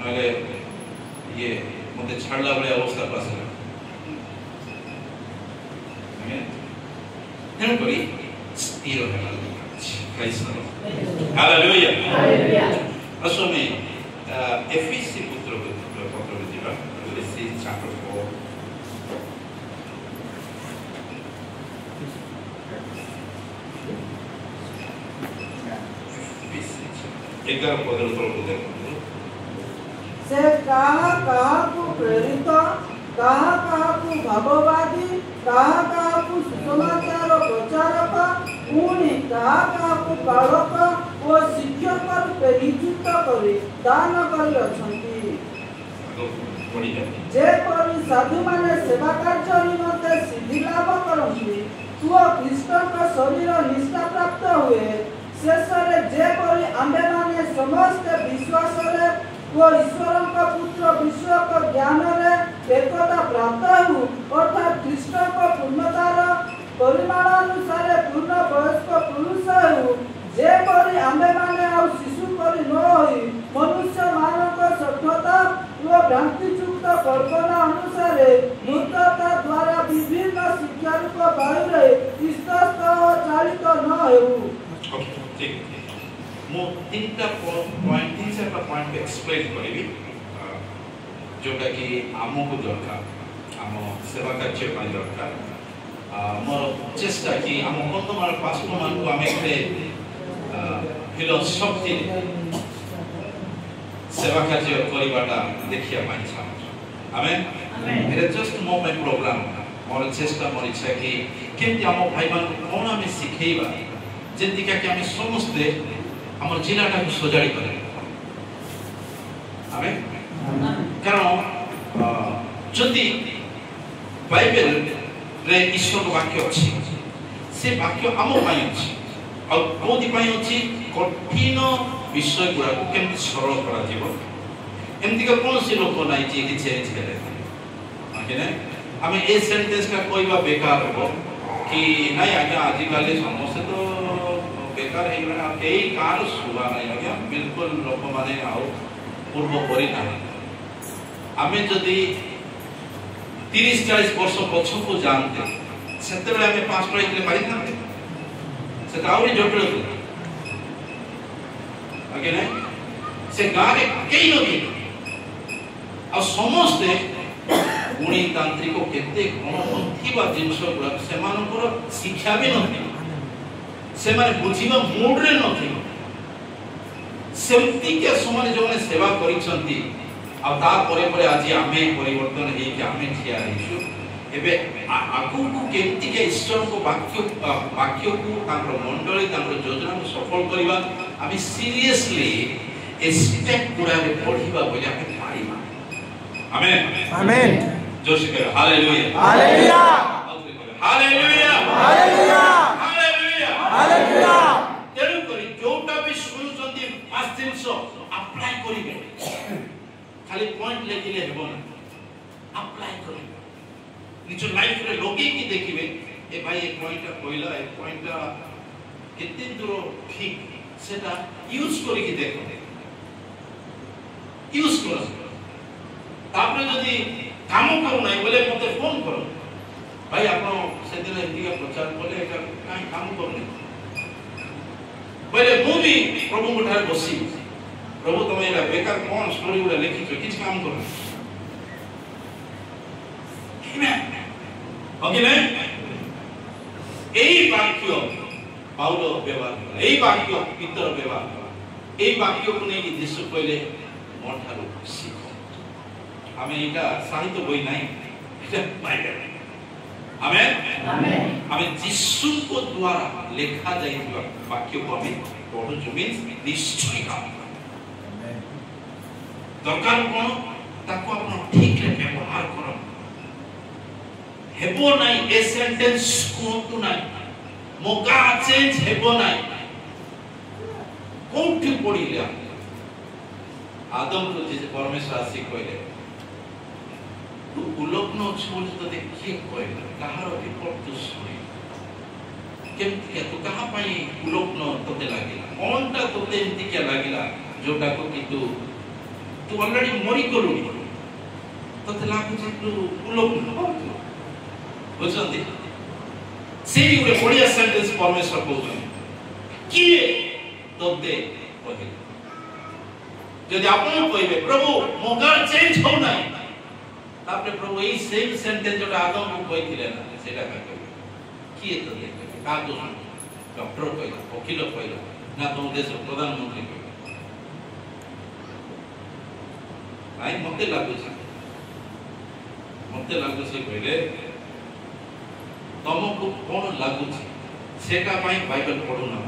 नले ये मते छाड़ला बले अवस्था पासे आमेन तेन करी स्थिर है praise the Lord hallelujah hallelujah असो में एफएससी पुत्र chapter 4 11 पद को देखो से कहा को प्रेरित कहा को भाववादी कहा को सुसमाचार प्रचारक पुणी कहा को बालक और शिक्षक रूपे नियुक्त करे दान करी अछंती जे परि साधु माने सेवा कार्य निमंते सिद्धि लाभ करନ୍ତି तू ख्रीष्ट का शरीर निष्ठा प्राप्त हुए शेषरे जे परि आम्बे माने समस्त विश्वास रे वो ईश्वर का पुत्र विश्व का ज्ञान रे एकता प्राप्त हु अर्थात ख्रीष्ट का पूर्णतार परिमाण अनुसार पूर्ण वयस्क पुरुष हु जे परि आम्बे माने आ शिशु परि न होई मनुष्य मानव सभ्यता वो भ्रांतियुक्त कल्पना अनुसार मूर्खता द्वारा विभिन्न शिक्षा रूप बाहिर इस्तस्त चालित न हेउ ठीक मो तीनटा पॉइंट एक्सप्लेन करिवि जोटा कि हमको दरकार हम सेवा कार्य पाई दरकार मोर चेष्टा कि हम वर्तमान पास्टर मान को हम एक फिलोसफी सेवा कार्य करिबाटा देखिया पाई छ आमेन इट इज जस्ट मो माय प्रोग्राम मोर चेष्टा मोर इच्छा कि केमति हम भाई मान कोन हम सिखेइबा जेति कि हम समस्त हमर जिलाटा को सजाड़ी करे आमेन कारण जदि बाइबल रे ईश्वर वाक्य अछि से वाक्य हम पाई अछि और कोदि पाई अछि कठिन विषय गुड़ा को केमति सरल करा जीव एमति का कोन से लोक नाही जे कि चेंज करे आके ना हम ए सेंटेंस का कोई बा बेकार हो कि नहीं आज्ञा आज काले समस्त तो बेकार है गला कई कार सुबह नहीं आज्ञा बिल्कुल लोक माने आउ पूर्व परि नाही आमे जदी 30-40 वर्ष पछ को जानते सेते बेले आमे पास पढ़ाई के पारि थाते से आउरी जटिल थे आगे नहीं से गारे कई लोग आ समस्ते गुणी तांत्रिक केते कोन थिबा जिंस गुला से मानकर शिक्षा भी नथि से माने बुझिबा मूड रे नथि सेमति के समान जो माने सेवा करिसंती आ ता परे परे आज आमे परिवर्तन हे कि आमे ठिया रहिछु एबे आगु को केमति के ईश्वर को वाक्य को तांकर मंडली तांकर योजना को सफल करिबा आमी सीरियसली ए स्टेप पूरा रे पढिबा बोले आमे पारिबा आमेन आमेन जोश करो hallelujah hallelujah hallelujah hallelujah hallelujah hallelujah तेनु करी जोटा भी सुनुचंती 5 दिन सो अप्लाई करिबे खाली पॉइंट लेकिले हेबो ना अप्लाई करिबे निज लाइफ रे लोके की देखिबे ए भाई एक पॉइंट कोइला एक पॉइंट केते दूर ठीक सेटा यूज करी की देखो यूज करो तापरे जदी काम करू नाही बोले मते फोन करो भाई आपण से दिन एतिका प्रचार बोले एटा काई काम करने बोले मु भी प्रभु को ठार बसी प्रभु तमे एला बेकार कोन स्टोरी उडा लिखि छ किछ काम करो आमेन ओके ने एई वाक्य पाउलो व्यवहार एई वाक्य पितर व्यवहार एई वाक्य को नै यीशु कहले मोठारो सीखो हमें इटा साहित्य बोई नहीं इटा बाइबल आमेन आमेन हमें यीशु को द्वारा लिखा जाइबा वाक्य को हमें पढु जो मींस निश्चय काम दरकार कोन ताको अपन ठीक रे व्यवहार करो हेबो नाही ए सेंटेंस कोंतु नाही मोगा चेंज हेबो नाही कोठी पडिले आदम को जे परमेश्वर आसी कहले तू उलग्न छोड़ तो देखिए कहले कहार रिपोर्ट तू सुनी केमति तू कहा पाई उलग्न तोते लागिला कोनटा तोते एमति के लागिला जोटा को कि तू ऑलरेडी मरि गलु तोते लागु जे तू उलग्न बुझंती सेही गुटे बढ़िया सेंटेंस परमेश्वर कहउछन किए तोते कहले यदि आपण कहबे प्रभु मोगार चेंज हो नाही तापरे प्रभु एई सेम सेंटेंस जोटा आदम को कहिथिले ना सेटा का कहबे किए तो देखे का तो डॉक्टर कहला वकील कहला ना तो देश प्रधानमंत्री कहला आई मते लागु से कहले तुमको कोन लागु सेटा पाई बाइबल पढो ना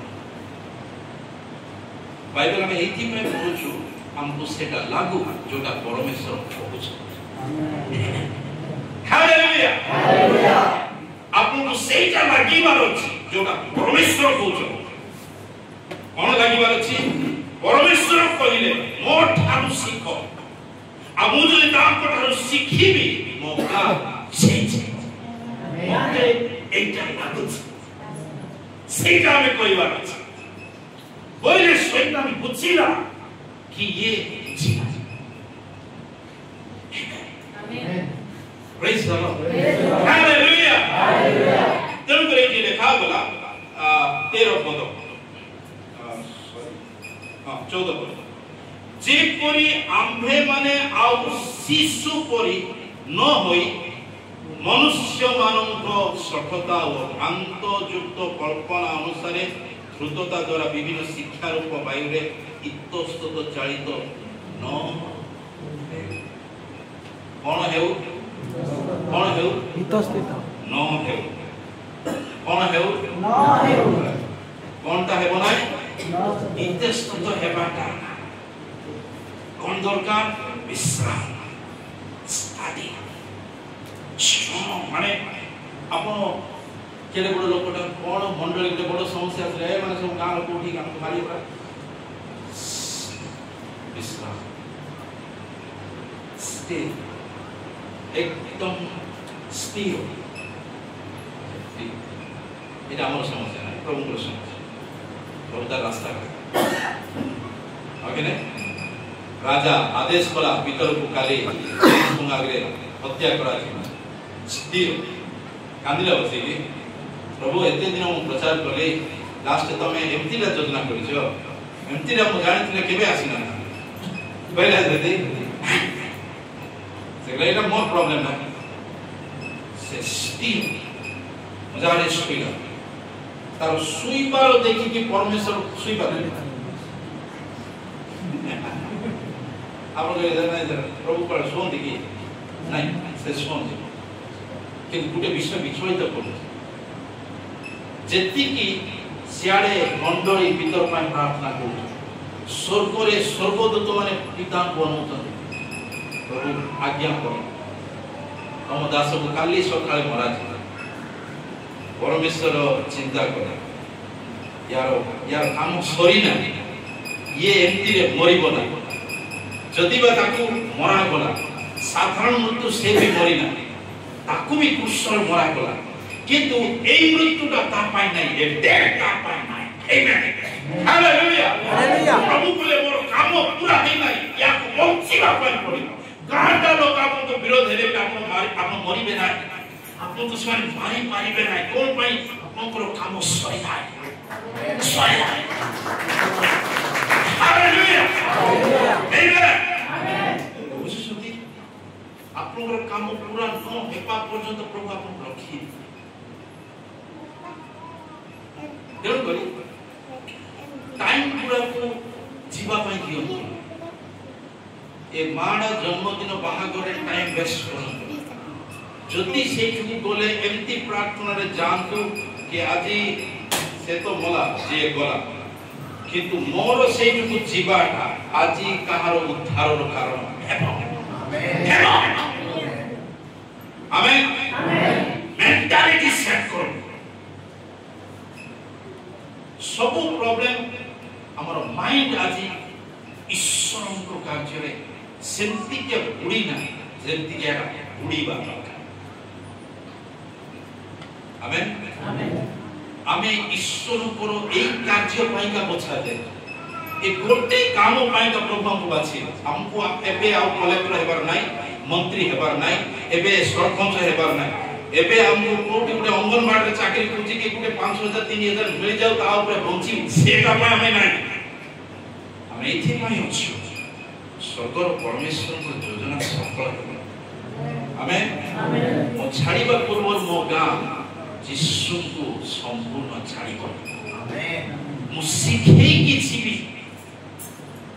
बाइबल में एथि में पढुछु हमको सेटा लागू जोटा परमेश्वर कहउछ हालेलुया हालेलुया आपको सेटा लागिबार अछि जोटा परमेश्वर कहउछ कोन लागिबार अछि परमेश्वर कहिले मोठ आनु सिखो आ मु जे ताको ठारो सिखिबी मोका चेंज मते एटा लागु सेटा में कहबार अछि बोले शैतान बुझिला कि ये जीवन amen praise the Lord hallelujah hallelujah तेनु करे कि लिखा बोला 13 पद 14 पद जे परी आम्भे माने आउ शिशु परी न होई मनुष्य मानक सठता और भ्रांत युक्त कल्पना अनुसार द्रुतता द्वारा विभिन्न शिक्षा रूप वायुरे इतस्तत चालित न कोन हेउ इतस्थित न हेउ कोन हेउ न हेउ कोनटा हेबो नाही इतस्तत हेबाटा कोन दरकार विश्राम स्टडी स्ट्रॉंग माने आपण केले बड़ लोकटा कोन मंडली के बड़ समस्या আছে ए माने सब गांव कोठी गांव मारी पड़ा विश्राम स्टे एकदम स्थिर এটা আমার সমস্যা না প্রভুর সমস্যা प्रभु तार रास्ता ओके ने राजा आदेश कला पितर को काली आगे हत्या करा स्थिर कांदिला बसे प्रभु एते दिन मु प्रचार कले लास्ट तमे एमतीला योजना करिछो एमतीला मु जानिथिले केबे आसीना पहले जदी सेगलेटा मोर प्रॉब्लम ना से स्थिर मुजारे सुइला तार सुइबार देखि कि परमेश्वर सुइबा नहीं आप लोग इधर नहीं प्रभु पर सोन देखिए नहीं से सोन कि गुटे विश्व विचलित कर जेति की सियाड़े मंडली भीतर पाई प्रार्थना कर स्वर्ग रे स्वर्गदूत माने पिता को अनुमोदन प्रभु आज्ञा कर हम दास को काली सकाळे मरा परमेश्वर चिंता कर यार काम सरी ना ये एमती रे मरिबो ना जदि बा ताकू मरा गला साधारण मृत्यु से भी मरी ना ताकू भी कुशल मरा गला किंतु एई मृत्युटा ता पाई नाही ए डेथ ता पाई नाही आमेन हालेलुया हालेलुया प्रभु बोले मोर काम पूरा हे नाही या को बंचिबा पाई पड़ी गांडा लोग आपन को विरोध हेले आपन मारी आपन मरिबे नाही आपन को समान मारी पारिबे नाही कोन पाई आपन को काम सही नाही हालेलुया हालेलुया आमेन बुझुछथि आपनकर काम पूरा न हेपा पर्यंत प्रभु आपन रखी देन करी टाइम पूरा को जीवा पाई दियो ए माडा जन्मदिन बाहागरे टाइम वेस्ट करन जति सेठु गोले एमती प्रार्थना रे जानतु कि आजी से तो मला जे गला किंतु मोर सेठु जीवाटा आजी कहारो उद्धारर कारण हेबो आमेन आमेन मेंटालिटी सेट करो सब प्रॉब्लम हमर माइंड आजी ईश्वर को कार्य रे सेंति के बुड़ी ना जेंति के बुड़ी बा आमेन आमेन आमे ईश्वर को एई कार्य पाई का बचा दे ए गोटे काम पाई का प्रभु हमको बाछि हमको एबे आ कलेक्टर हेबार नाही मंत्री हेबार नाही एबे सरपंच हेबार नाही एबे हमको कोटी गुटे अंगनवाड़ी रे चाकरी पूजी के गुटे 5,000 3,000 मिल जाऊ ता ऊपर बंची सेटा पाई हमें नाही हमें इथे पाई अछि स्वर्गर परमेश्वर को योजना सफल आमेन आमेन मो छाड़ीबा पूर्व मो गां यीशु को संपूर्ण छाड़ीबो आमेन मु सिखे कि जीवी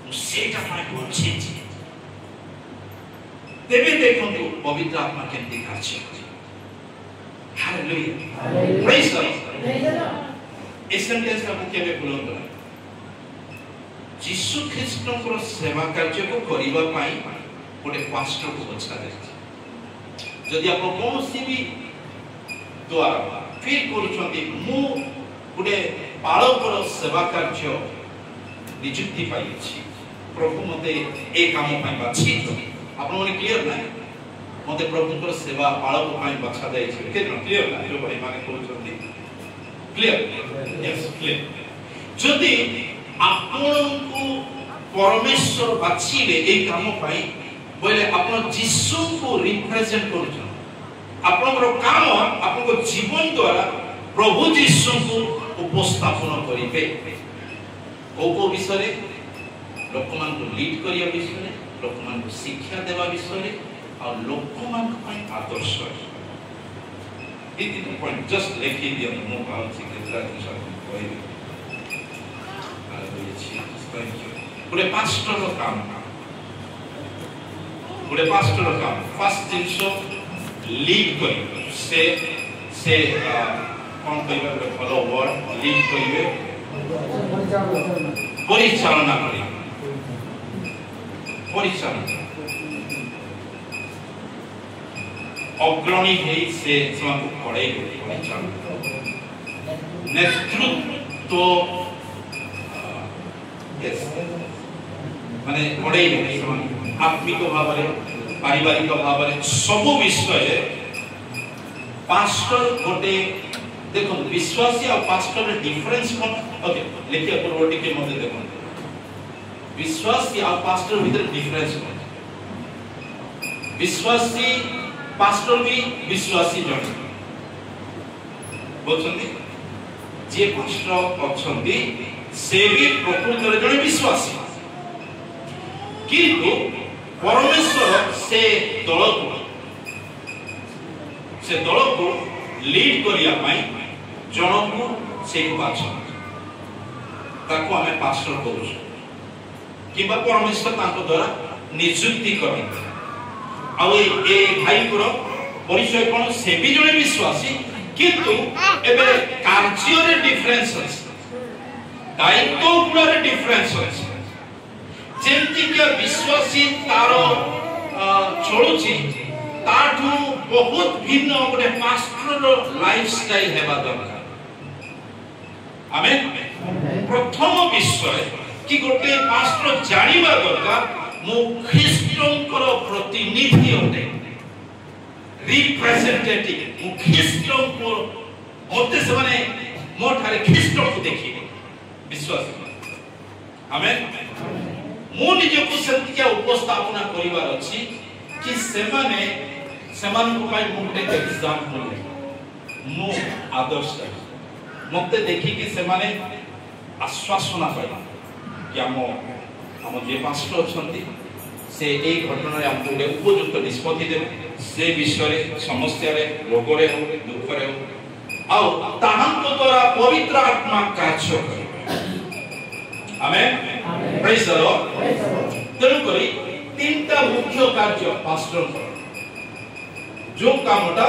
मु सेटा पाई बंची देवे देखंतु पवित्र आत्मा केंती कार्य hallelujah praise the Lord a sentence का मुख्य में बोलंत यीशु ख्रीष्ट को सेवा कार्य को करिबा पाई गोटे पास्टर को बचा दे जदि आप कोनोसी भी द्वारा फील करूछंती मु गोटे पालकर सेवा कार्य नियुक्ति पाई छी प्रभु मते ए काम पाई बाछि आपण माने क्लियर ना मते प्रभु को सेवा पालक पाई बचा दे छी के क्लियर ना जो भाई माने करूछंती क्लियर यस क्लियर जदि आपण को परमेश्वर बाछिले ए काम पाई बोले आपण यीशु को रिप्रेजेंट करूछ आपनकर काम आपनको जीवन द्वारा प्रभु यीशु को उपस्थापन करिवे को विषय लोकमान को लीड करिया विषय लोकमान को शिक्षा देवा विषय और लोकमान को आदर्श इति पॉइंट जस्ट लेखि दियो मो भाव से केतरा दिशा कहबे पूरे पास्टर का काम पूरे पास्टर का काम फर्स्ट जिंस लीड करी से कौन कहबे फॉलो वर्ड लीड करिवे परिचालना करी परिचालना अग्रणी है से को पढ़े परिचालना नेतृत्व माने पढ़े आत्मिक भाव रे पारिवारिक भाव रे सब विषय पास्टर गोटे देखो विश्वासी और पास्टर में डिफरेंस कौन ओके लिखिए पूर्ववर्ती के मध्य देखो विश्वासी और पास्टर भीतर डिफरेंस कौन विश्वासी पास्टर भी विश्वासी जन बोलछन्ती जे पास्टर अछन्ती से भी प्रकृत रे जने विश्वासी किंतु परमेश्वर से दल को लीड करिया पाई जनकु से बाछन ताको हमें पास्टर करू किबा परमेश्वर ताको द्वारा नियुक्ति करी आ ए भाई को परिचय कोन से भी जने विश्वासी किंतु एबे कार्य रे डिफरेंस अछि दायित्व गुण रे डिफरेंस अछि जेंति के विश्वासी तारो चलुची ताठू बहुत भिन्न गोटे पास्टर लाइफस्टाइल हेबा दरकार आमेन प्रथम विषय कि गोटे पास्टर जानिबा दरकार मो ख्रीष्टंकर प्रतिनिधि होते रिप्रेजेंटेटिव मो ख्रीष्टंको होते से माने मो ठारे ख्रीष्ट को देखि विश्वास आमेन मो निजे को सत्य उपस्थापना करिवार अछि कि सेमान को पाई मुटे एग्जांपल मो आदर्श मते देखि कि सेमाने आश्वासना पाइला कि हम जे पास्टर अछंती से ए घटना रे हमको उपयुक्त निष्पत्ति देबे से विषय रे समस्या रे रोग रे हो दुख रे हो आ ताहंको द्वारा पवित्र आत्मा कार्य करे आमेन प्रेज द लॉर्ड तेनु करी तीनटा मुख्य कार्य पास्टर कर जो कामटा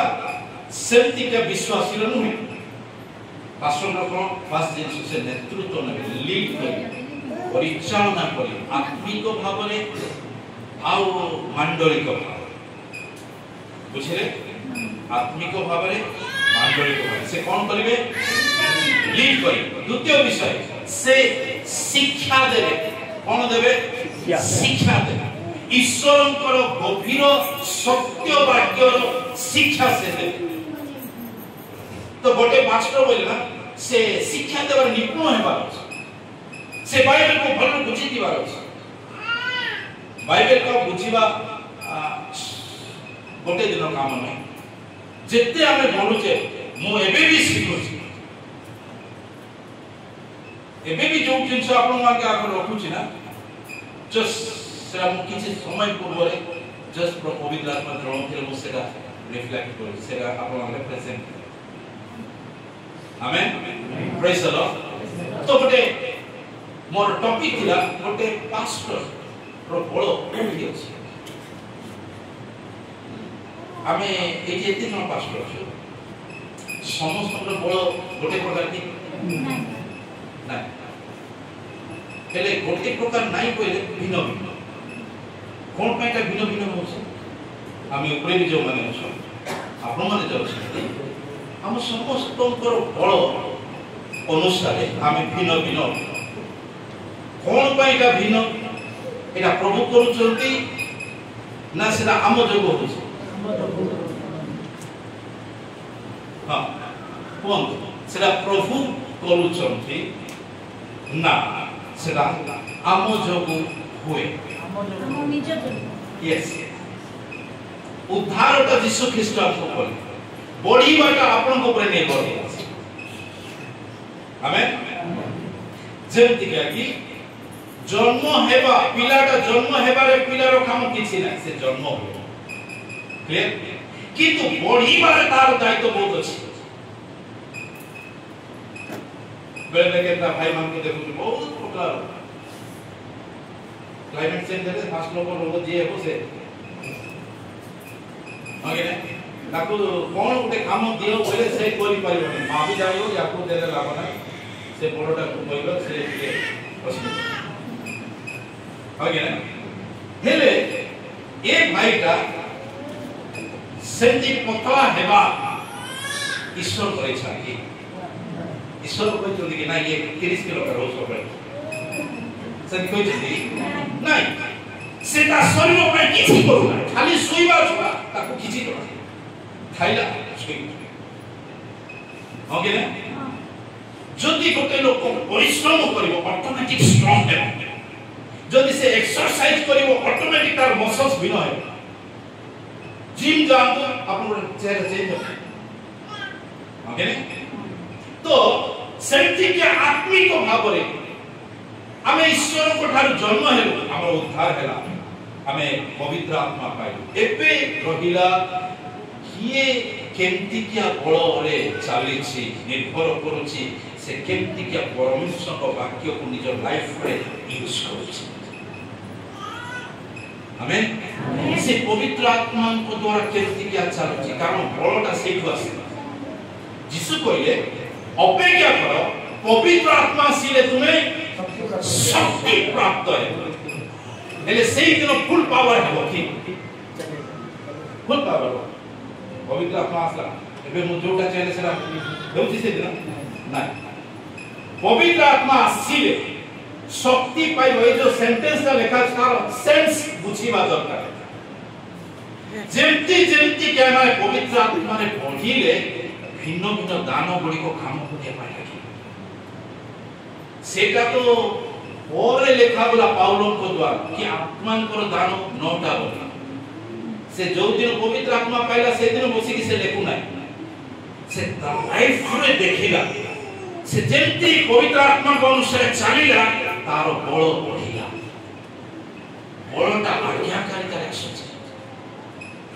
सेमति के विश्वासी रे नुहे पास्टर को फास्ट जिंस से नेतृत्व ने लीड करी परिचालना करी आत्मिक भाव रे आउ मांडलिक भाव बुझिले आत्मिक भाव रे मांडलिक भाव से कोन करिवे लीड करी द्वितीय विषय से शिक्षा देबे कोन देबे शिक्षा देबे ईश्वरंकर गभीर सत्य वाक्य शिक्षा से देबे तो गोटे मास्टर बोलना से शिक्षा देवर निपुण हेबार से बाइबल को भल बुझी दिवार अछि बाइबल को बुझीबा गोटे दिन काम नै जेते हमें बोलुचे मो एबे भी सिखुची एबे भी जो जिंस आपन माके आकर रखुची ना जस्ट सेरा मु किछि समय पूर्व रे जस्ट पवित्र आत्मा द्रोण के मु सेरा रिफ्लेक्ट करू सेरा आपन माके present amen praise the Lord तो गोटे मोर टॉपिक थिला गोटे पास्टर रो बळो कोठी अछि आमे ए जे तीन पास्टर अछि समस्त रो बळो गोटे प्रकार की ना हेले गोटे प्रकार नाही कोइले भिन्न भिन्न कोन पाइटा भिन्न भिन्न होछ आमे ऊपर भी जो माने छ आपन माने जो छ हम समस्त बल अनुसार आम भिन्न भिन्न कौन पाइटा भिन्न एटा प्रभु करूचंती ना सेटा आम जोग होछ हां कोन सेटा प्रभु करूचंती ना सेटा आम जोग होए आम निज जोग यस उद्धार का यीशु ख्रीस्ट आपको बोले बॉडी वाला आपन को ऊपर निर्भर है आमेन जेमति कि जन्म हेबा पिलाटा जन्म हेबारे पिलारो काम किछि नै से जन्म हो क्लियर किंतु बॉडी वाला तार दायित्व बहुत अछि बेले केता भाई मान के देखु बहुत प्रकार क्लाइमेट चेंज रे फास्ट लोग जे हो से आगे नै ताको कोन उठे काम दियो बोले से कोरी परिबो मा भी जाइयो याको देले लाभ ना से बड़ोटा को कहलो से के प्रश्न आगे ना हेले ए भाईटा सेंति पतला हेबा ईश्वर करे छाकी ईश्वर को कहते कि ना ये 30 किलो का रोज हो से कहते नहीं सेटा शरीर पे किछि करू खाली सोइबा छला ताको किछि करू खाइला ओके ना जदि गोटे लोक परिश्रम करिवो ऑटोमेटिक स्ट्रांग हेबो जदि से एक्सरसाइज करिवो ऑटोमेटिक तार मसल्स बिनो हेबो जिम जातो आपन चेहरा चेंज हो ओके तो सेमति के आत्मिक भाव रे आमे ईश्वर को ठार जन्म हेलो हमर उद्धार हेला आमे पवित्र आत्मा पाइलु एबे रहिला किए केमति किया बळ रे चाली छी निर्भर करूची से केमति किया परमेश्वर को वाक्य को निज लाइफ रे यूज करूची आमेन से पवित्र आत्मा को द्वारा केमति किया चालुची कारण बळटा सेठु आसे यीशु कहले अपेक्षा करो पवित्र आत्मा सिले तुम्हें शक्ति प्राप्त है हेले सेही दिन फुल पावर है कि फुल पावर पवित्र आत्मा आसला एबे मु जोटा चाहे सेरा देउची से दिन ना पवित्र आत्मा आसीले शक्ति पाइबो ए जो सेंटेंस ता लेखा तार सेंस बुझीबा दरकार जेमती जेमती के माने पवित्र आत्मा रे पढिले भिन्न भिन्न दान गुडी को काम होते पाइला सेटा तो और लेखा बोला पाउलो को द्वारा कि आत्मा को दान नौटा बोला से जो दिन पवित्र आत्मा पाइला से दिन बसी कि से लेखु नाही से लाइफ रे देखिला से जेंती पवित्र आत्मा को अनुसार चलीला तारो बळ बढ़िला बळटा आज्ञाकारिता एक्शन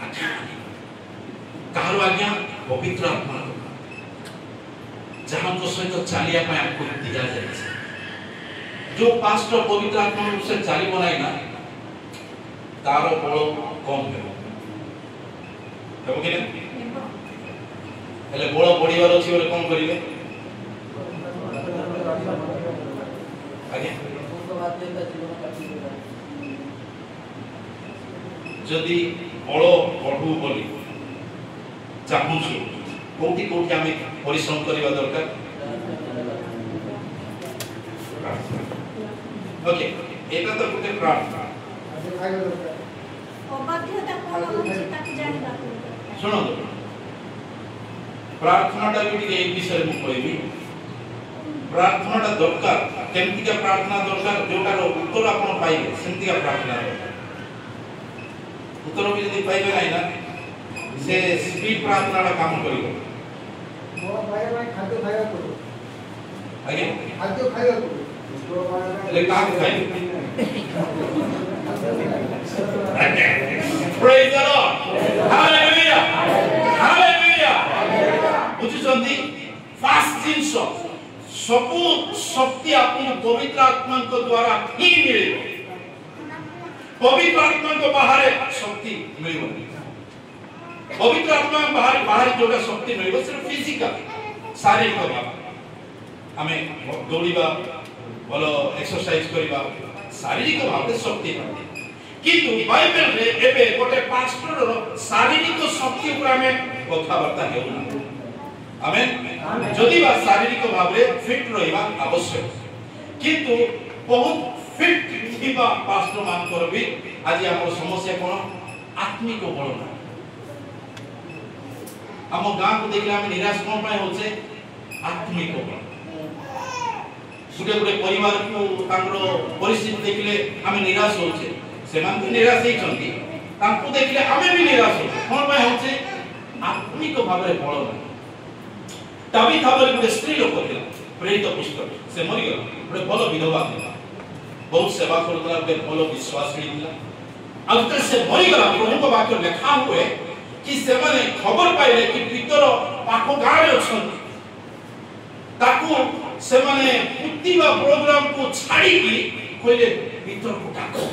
आज्ञा काहरो आज्ञा पवित्र आत्मा जहां को सहित चलिया पाए आपको दिया जाए जो पास्टर पवित्र आत्मा से चाली बनाई ना तारो बळ कम हेबो कि हेले बळ बढ़िबार अछि बोले कोन करिवे आगे जदि बळ बढ़ू बोली चाहूछु कोठी कोठी आमे परिश्रम करबा दरकार ओके एटा तो गुटे प्रार्थना अबाध्यता कोन होछि ताकि जानिबा सुनो प्रार्थनाटा भी एक विषय मु कहबी प्रार्थनाटा दरकार केमति का प्रार्थना दरकार जोटार उत्तर आपण पाइबे सेमति का प्रार्थना उत्तर भी यदि पाइबे नाही ना से स्पीड प्रार्थनाटा काम करिवो मो भाई भाई खाद्य खाया करो आगे खाद्य खाया करो ले काम खाइ Praise the Lord. Hallelujah. Hallelujah. बुझुचंदी फास्ट जिंस सब शक्ति आपन पवित्र आत्मा को द्वारा ही मिले पवित्र आत्मा को बाहर शक्ति मिलिबो पवित्र आत्मा बाहर बाहर जोड़ा शक्ति मिलिबो सिर्फ फिजिकल शारीरिक भाव हमें दौड़ीबा भलो एक्सरसाइज करिबा शारीरिक भाव शक्ति पाते किंतु बाइबल रे एबे गोटे पास्टर रो शारीरिक शक्ति ऊपर हमें कथा वार्ता हेउ आमेन जदि बा शारीरिक भाव रे फिट रहिबा आवश्यक किंतु बहुत फिट थिबा पास्टर मान कर भी आज हमर समस्या कोन आत्मिक बल ना हम गां को देखला हम निराश कोन पाए होचे आत्मिक बल गुटे गुटे परिवार को तांकर परिस्थिति देखले हम निराश होचे सेमान भी निराश ही चंदी तांको देखले हमें भी निराश हो कोन पाए होचे आत्मिक भाव रे बल ना तभी था बोले गुटे स्त्री लोक थिला प्रेरित पुस्तक से मरि गला गुटे भलो विधवा थिला बहुत सेवा करतला गुटे भलो विश्वास थिला अंत से मरि गला प्रभु को वाक्य लिखा हुए कि से माने खबर पाइले कि पितर पाखो गाळे अछन ताकू से माने पुतिबा प्रोग्राम को छाड़ी की कोइले पितर को डाको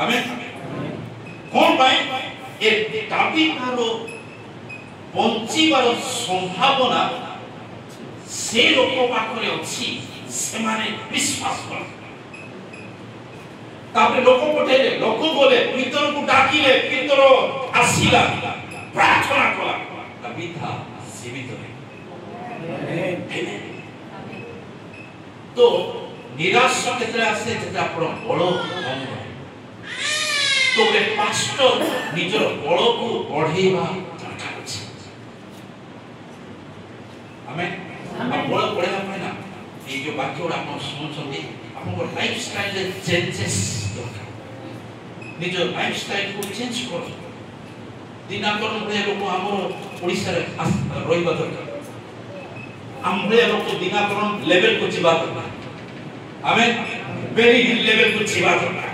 आमेन कोन पाए ए ताबी तारो बंचीबार संभावना से लोक पाखरे अछि से माने विश्वास कर तापरे लोक पठेले लोक बोले पितर को डाकिले पितर आसीला प्रार्थना कला कविता जीवित है तो निराश केतरे आसे जेता आपण बळ तो रे पास्टर निजर बळ को बढ़ेबा ये जो वाक्य आप शुणुंट आप लाइफस्टाइल चेंजेस दरकार निज लाइफस्टाइल को चेंज कर दिनाकरण भाई लोक आम ओडिशा रे रहिबा दरकार आम भाई लोक दिनाकरण लेवल को जीवा दरकार आमें वेरी हिल लेवल को जीवा दरकार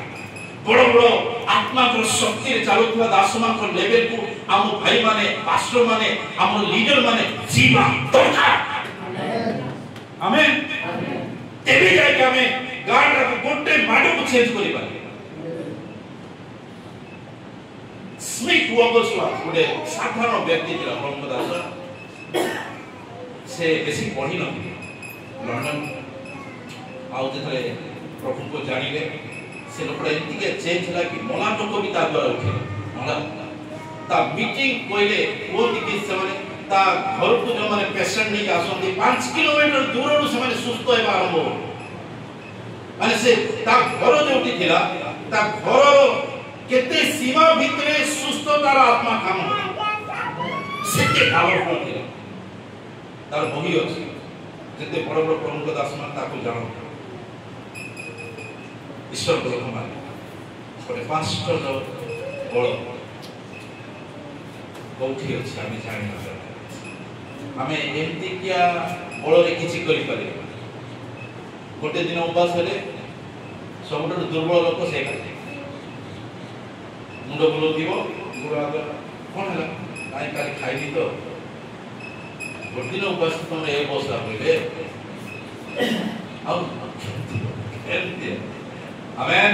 बड़ बड़ आत्मा को शक्ति रे चालुवा दासमा को लेवल को आम भाई माने पास्टर माने आम लीडर माने जीवा दरकार आमेन तेबे जाय हमें गाड रा गोटे माडो को चेंज करि पारे स्मिथ वगसला गोटे साधारण व्यक्ति थिला ब्रह्मदास से बेसी पढ़ी न लंडन आउ जेतले प्रभु को जानिले से लोकड़ा एति के चेंज होला कि मोला लोक भी ता द्वारा उठे मोला ता मीटिंग कोइले वो दिखि से माने ता घर को जो माने पेशेंट नहीं आसंती 5 किलोमीटर दूर रो से माने सुस्त हेबा आरंभ माने से ता घर जो उठी थिला ता घर केते सीमा भितरे सुस्ततार आत्मा काम सेते पावरफुल थिला तार बही अछि जते बड़ बड़ प्रमुख दासमान ताको जानो ईश्वर को लोकमान गोटे पास्टर बड़ कौठी अछि आमे जानि न आमे एमती किया बड़ रे किछि करि पारे गोटे दिन उपास हेले सबुठ दुर्बल लोक से मुंड बुलो दिवो गुरु आगर कोन हला काई काली खाइली तो गोटे दिन उपास तुम ए अवस्था होइले आउ एमती आमेन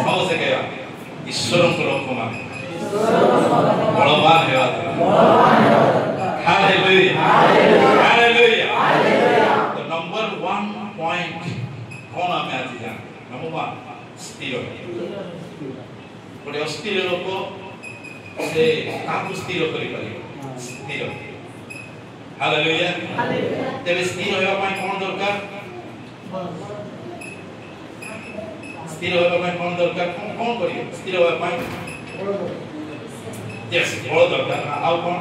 समझ से कहया ईश्वर को लोकमान बलवान हेवा हालेलुया हालेलुया तो नंबर 1 पॉइंट कौन आमे आज जान नंबर 1 स्थिर गोटे अस्थिर लोक से काकु स्थिर करि पारिबो स्थिर हालेलुया तेरे स्थिर होया पाई कोन दरकार स्थिर होया पाई कोन दरकार कोन करियो स्थिर होया पाई यस बड़ दरकार आउ कोन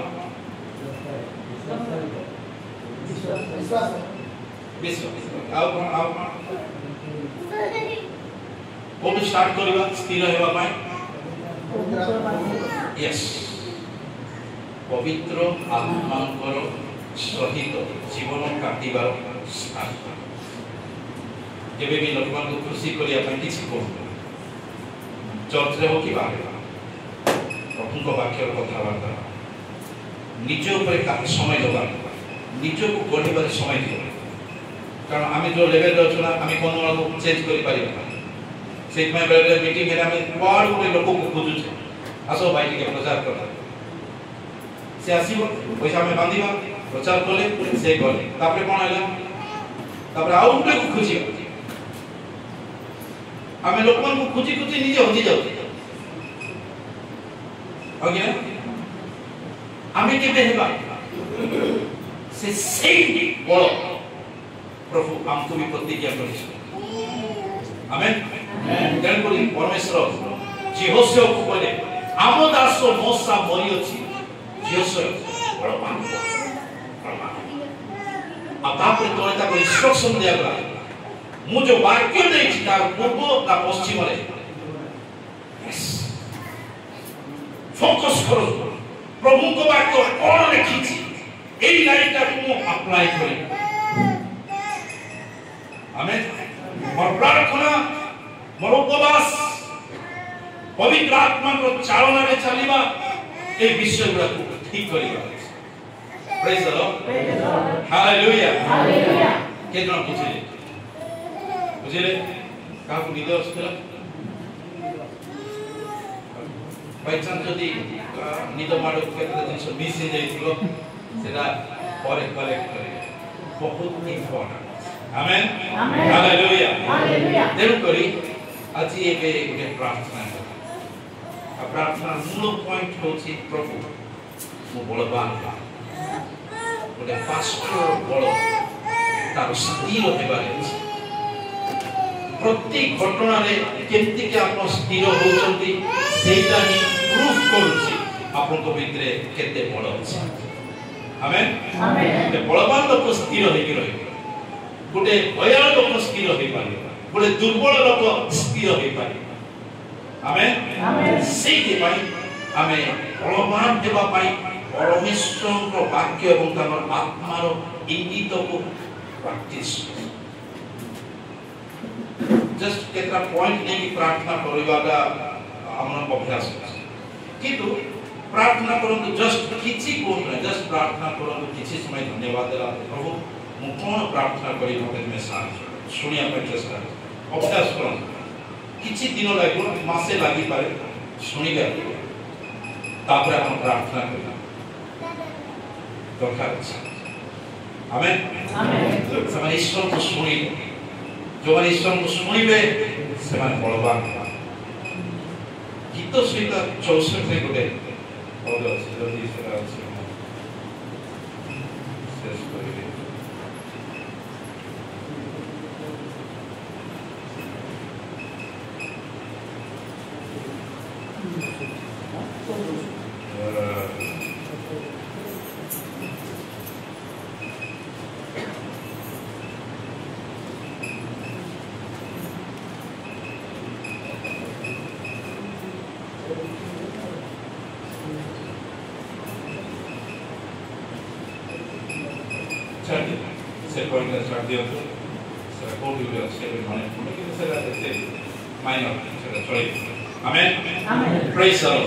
विश्वास आउ कोन कोन स्टार्ट करिवा स्थिर होया पाई यस पवित्र आत्मांकर सहित जीवन काटिबार स्थान जेबे भी लोकमान को खुशी करिया ପାଇଁ କିଛି कहू चर्च रे हो कि बाहर प्रभु को वाक्य कथाबार्ता निज ऊपर समय दबा निज को गढ़िबार समय दियो कारण आमे जो लेवल रे अछना आमे कोन वाला को चेंज करि पारिबा से में बेले मीटिंग रे आमे बड़ बड़ लोक को खोजु छे आसो भाई के प्रचार कर से आसीबो पैसा में बांधीबा प्रचार कले से गले तापरे कोन हैला तापरे आउ उठे को खुशी आमे लोकमान को खुशी खुशी निजे होजी जाउ ओके आमे के बेहबा से सेम बड़ प्रभु हमको भी प्रतिज्ञा करिस आमेन तेन कोली परमेश्वर जेहोशे को बोले आम दास मोसा मरि अछि जेहोशे बड़ पान अब तापर तोरे ता को इंस्ट्रक्शन दिया गला मु जो वाक्य देछि ता पूर्व ता पश्चिम रे यस फोकस करो प्रभु को वाक्य कोन लिखि छी एई लाइन ता को अप्लाई करी आमेन मोर प्रार्थना मोर उपवास पवित्र आत्मा को चालना रे चलीबा ए विषय गुडा को ठीक करिबा praise the Lord hallelujah hallelujah केतना बुझिले का को निद असला बाय चांस जदी निद माडो केतना जिंस मिस हे जाइथिलो सेटा परे कलेक्ट करे बहुत इंपोर्टेंट आमेन आमेन हालेलुया हालेलुया देव करी आज एबे गोटे प्रार्थना आ प्रार्थना मूल पॉइंट होची प्रभु मो बलवान गोटे पास्टर बल तार स्थिर हेबारे प्रत्येक घटना रे केमति के आप स्थिर होचंती सेटा ही प्रूफ करूची आपन को भितरे केते बल अछि आमेन आमेन ते बलवान लोक स्थिर हेकि रहि गोटे भयाल लोक स्थिर होई पारे गोटे दुर्बल लोक स्थिर होई पारे आमेन सेति पाई आमे बलवान देबा पाई परमेश्वर को वाक्य एवं तार आत्मार इंगित को प्रैक्टिस जस्ट केतरा पॉइंट नहीं कि प्रार्थना करबागा हमर अभ्यास किंतु प्रार्थना करंतु जस्ट किछि कोन जस्ट प्रार्थना करंतु किछि समय धन्यवाद देला प्रभु मु कोन प्रार्थना करी मते में साथ सुनिया पे चेष्टा अभ्यास करन किछि दिन लागो मासे लागि पारे सुनिबे तापर हम प्रार्थना करी दरकार अछि आमेन समय ईश्वर को सुनी जो ईश्वर को सुनिबे से माने बलवान गीत सहित 64 रे गोटे पद अछि जदि सेरा अछि शेष करिबे से पॉइंट स्टार्ट दियो तो सर को भी से माने लेकिन सर ऐसे माइनर सर चले आमेन प्रेज द लॉर्ड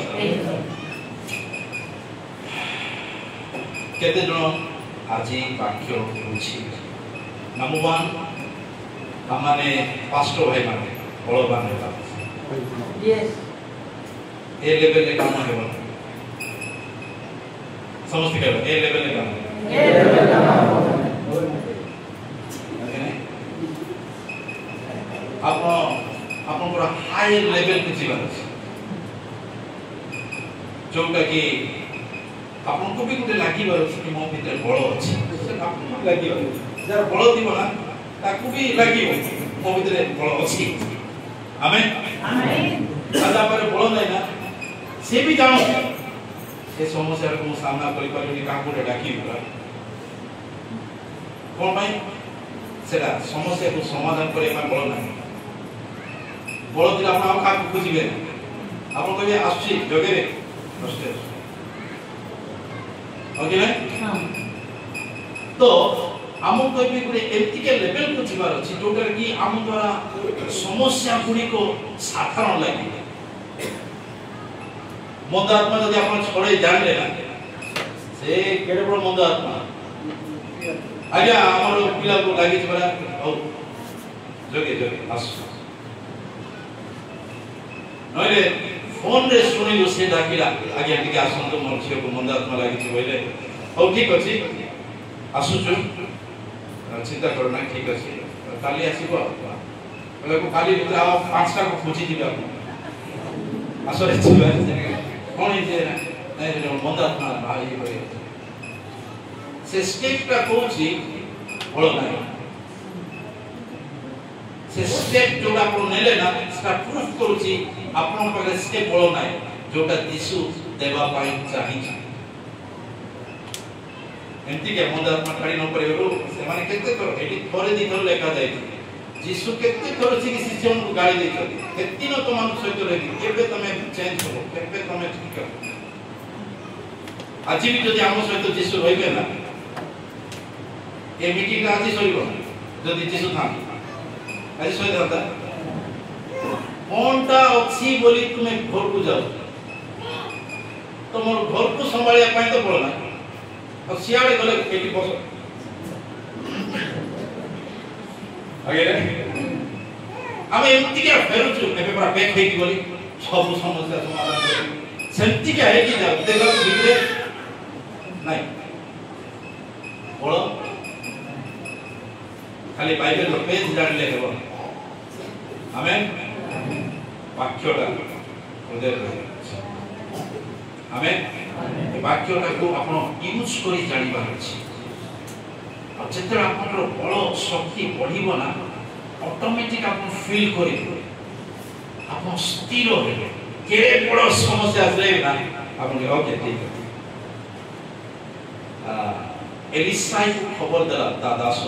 केते जण आजि वाक्य बुझी नंबर 1 हमने पास्टर भाई माने बलवान होला यस ए लेवल ले काम हेबो समझ के ए लेवल ले काम आपण हाई लेवल के जीवन जोटा कि आपन को भी गुटे लागि बार कि मो भीतर बळ अछि से आपन लागि जर बळ दिबो ना ताकू भी लागि मो भीतर बळ अछि आमेन आमेन आजा पर बळ नै ना से भी जानो से समस्या को सामना करि पारि काकू डाकी होला कोन भाई सेरा समस्या को समाधान करे में बळ नै बळ दिला आपण काकू खुजिबे आपण कहबे आछि जगेरे नष्ट ओके हां तो हमो कहबे गुटे एथिकल लेवल को जीवार अछि जोटर कि हम द्वारा समस्या गुडी को साधारण लागि मंद आत्मा यदि आपण छोड़े जानले ना से केडे बड़ मंद आत्मा आज्ञा हमर पिला को लागि छबरा औ जगे जगे आस नइले फोन रे सुनिलो से डाकिला आज्ञा टिके आसंतो मोर छियो को मंद आत्मा लागि छ बोले औ ठीक अछि आसुछु चिंता करना ठीक अछि काली आसीबो बोले को काली भीतर आ पांचटा को खोजी दिबे आपण आसरे छिबा कोन जे नै मंद आत्मा भाई होय से स्टेप का कोची बोल नाही से स्टेप जोडा को नेले ना स्टा प्रूफ करूची आपण पर स्टेप बोल नाही जोटा दिसु देवा पाई चाहि एंती के मंद आत्मा काढी न परबो से माने केते कर एटी थोरे दी थोर लेखा जाय जीसु केते करछि कि शिष्यन को गाली दै छ केति न तो मानु सहित रहि केबे तमे चेंज करो केबे तमे ठीक कर आज भी जदि हम सहित जीसु रहिबे ना ए मीटिंग आज सरिबो जदि जीसु था आज सहित था कोनटा अछि बोली तुमे घर को जाओ तो मोर घर को संभालिया पाई तो बोलना और सियाड़े गले केटी बस आगे रे हम एमती के फेरुछु एबे पूरा पैक हेकी बोली सब समस्या समाधान करी सेमती के हेकी जा देखो भीतरे नहीं बोलो खाली बाइबल रो पेज जानले हेबो आमेन वाक्यटा हृदय रे आमेन ए वाक्यटा को आपण यूज करी जानिबार अछि और जेते आपण बळ शक्ति बढ़िबो ना ऑटोमेटिक आपण फील करिबो आपण स्थिर होबे केरे बड़ समस्या आले ना आपण ओके ठीक है एलिसा खबर दला दादास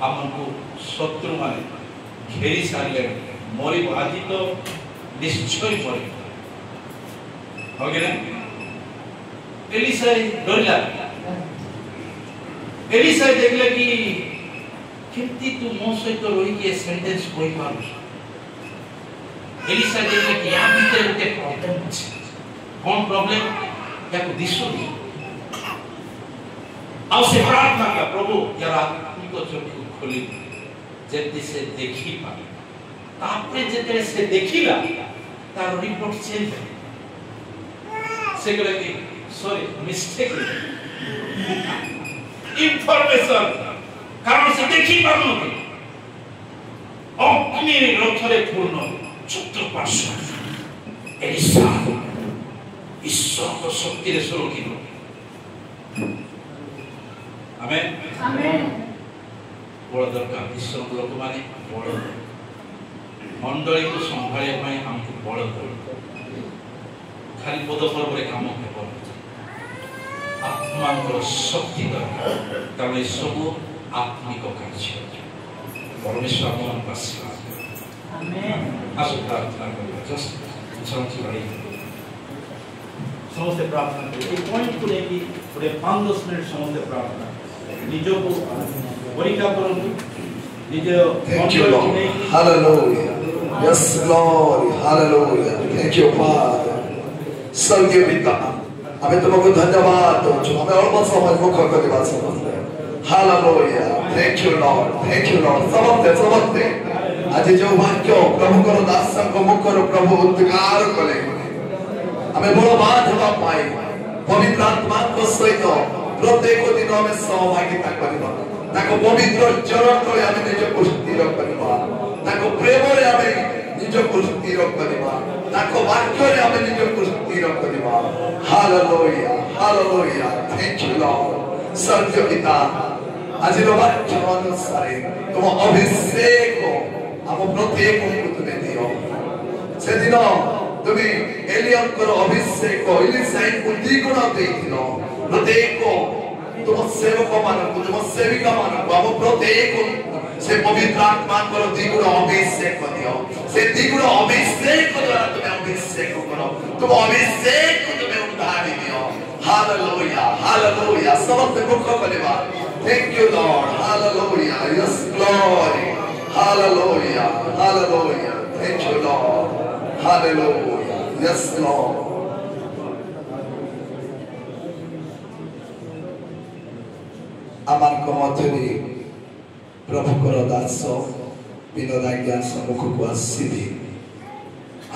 हमको शत्रु माने घेरी सारे मरी आज तो निश्चय मरी एलिसा डरला एलिसा देखले कि केमती तू मो सहित रही के सेंटेंस कोई पारुस एलिसा देखले कि या भीतर गोटे प्रॉब्लम अछि कोन प्रॉब्लम याको दिसो आ से प्रार्थना का प्रभु यार आत्मिक चक्षु खोली जेति से देखि पाबे तापरे जेते से देखिला तार रिपोर्ट चेंज से कहले कि सॉरी मिस्टेक इंफॉर्मेशन कारण से देखि पाबो अग्नि रथरे पूर्ण चतुर्पार्श्व एलिसा ईश्वर को शक्ति रे सुरक्षित आमेन आमेन बड़ दरकार ईश्वर लोक माने बड़ मंडली को संभाळिया पई हमको बड़ दरकार खाली पद पर्व रे काम हेब आत्मा को शक्ति दरकार कारण ये सब आत्मिक कार्य परमेश्वर आपन पास आमेन आसो प्रार्थना करियो जस्ट चलछि भाई समस्त प्रार्थना करें एक पॉइंट को लेके थोड़े 5-10 मिनट समस्त प्रार्थना निजो को परीक्षा करूँ निजो Thank you, Lord. Hallelujah. Yes, Lord. Hallelujah. Thank you, Father. स्वर्गीय पिता हमें तुमको धन्यवाद दो जो हमें और मत समझ मुख करके बात समझते हैं हालेलुया थैंक यू लॉर्ड समझते आज जो वाक्य प्रभु को दास को मुख करो प्रभु उद्गार कले हमें बड़ बात हवा पाई पवित्र आत्मा को सहित प्रत्येक दिन हमें सहभागिता करबा ताको पवित्र चरण तले हमें निज को स्थिर करबा ताको प्रेम रे हमें निज को स्थिर करबा ताको वाक्य रे हमें निज को स्थिर करबा हालेलुया थैंक यू लॉर्ड सत्य पिता आज रो वाक्य अनुसार तुम अभिषेक हम प्रत्येक को तुम्हें दियो से दिन তুমি এলিয়ার অভিষেক এলিসাই को দ্বিগুণ দেইছিল প্রত্যেক तुम सेवक मानक तुम सेविका मानक हम प्रत्येक से पवित्र आत्मा को द्विगुण अभिषेक दियो से द्विगुण अभिषेक द्वारा तुम्हें अभिषेक करो तुम अभिषेक को तुम्हें उद्धार दियो हालेलुया समस्त मुख कलेवा thank you Lord hallelujah yes glory hallelujah thank you Lord hallelujah yes Lord आमान को मधुरी प्रभु को दास विनोद आज्ञा सम्मुख को आसीबी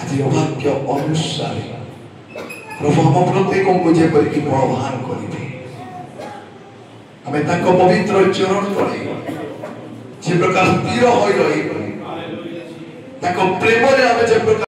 आज वाक्य अनुसार प्रभु हम प्रत्येक को जेपरि कि बलवान करिबे हमें ताको पवित्र चरण तले जे प्रकार स्थिर होई रही ताको प्रेम रे हमें जे प्रकार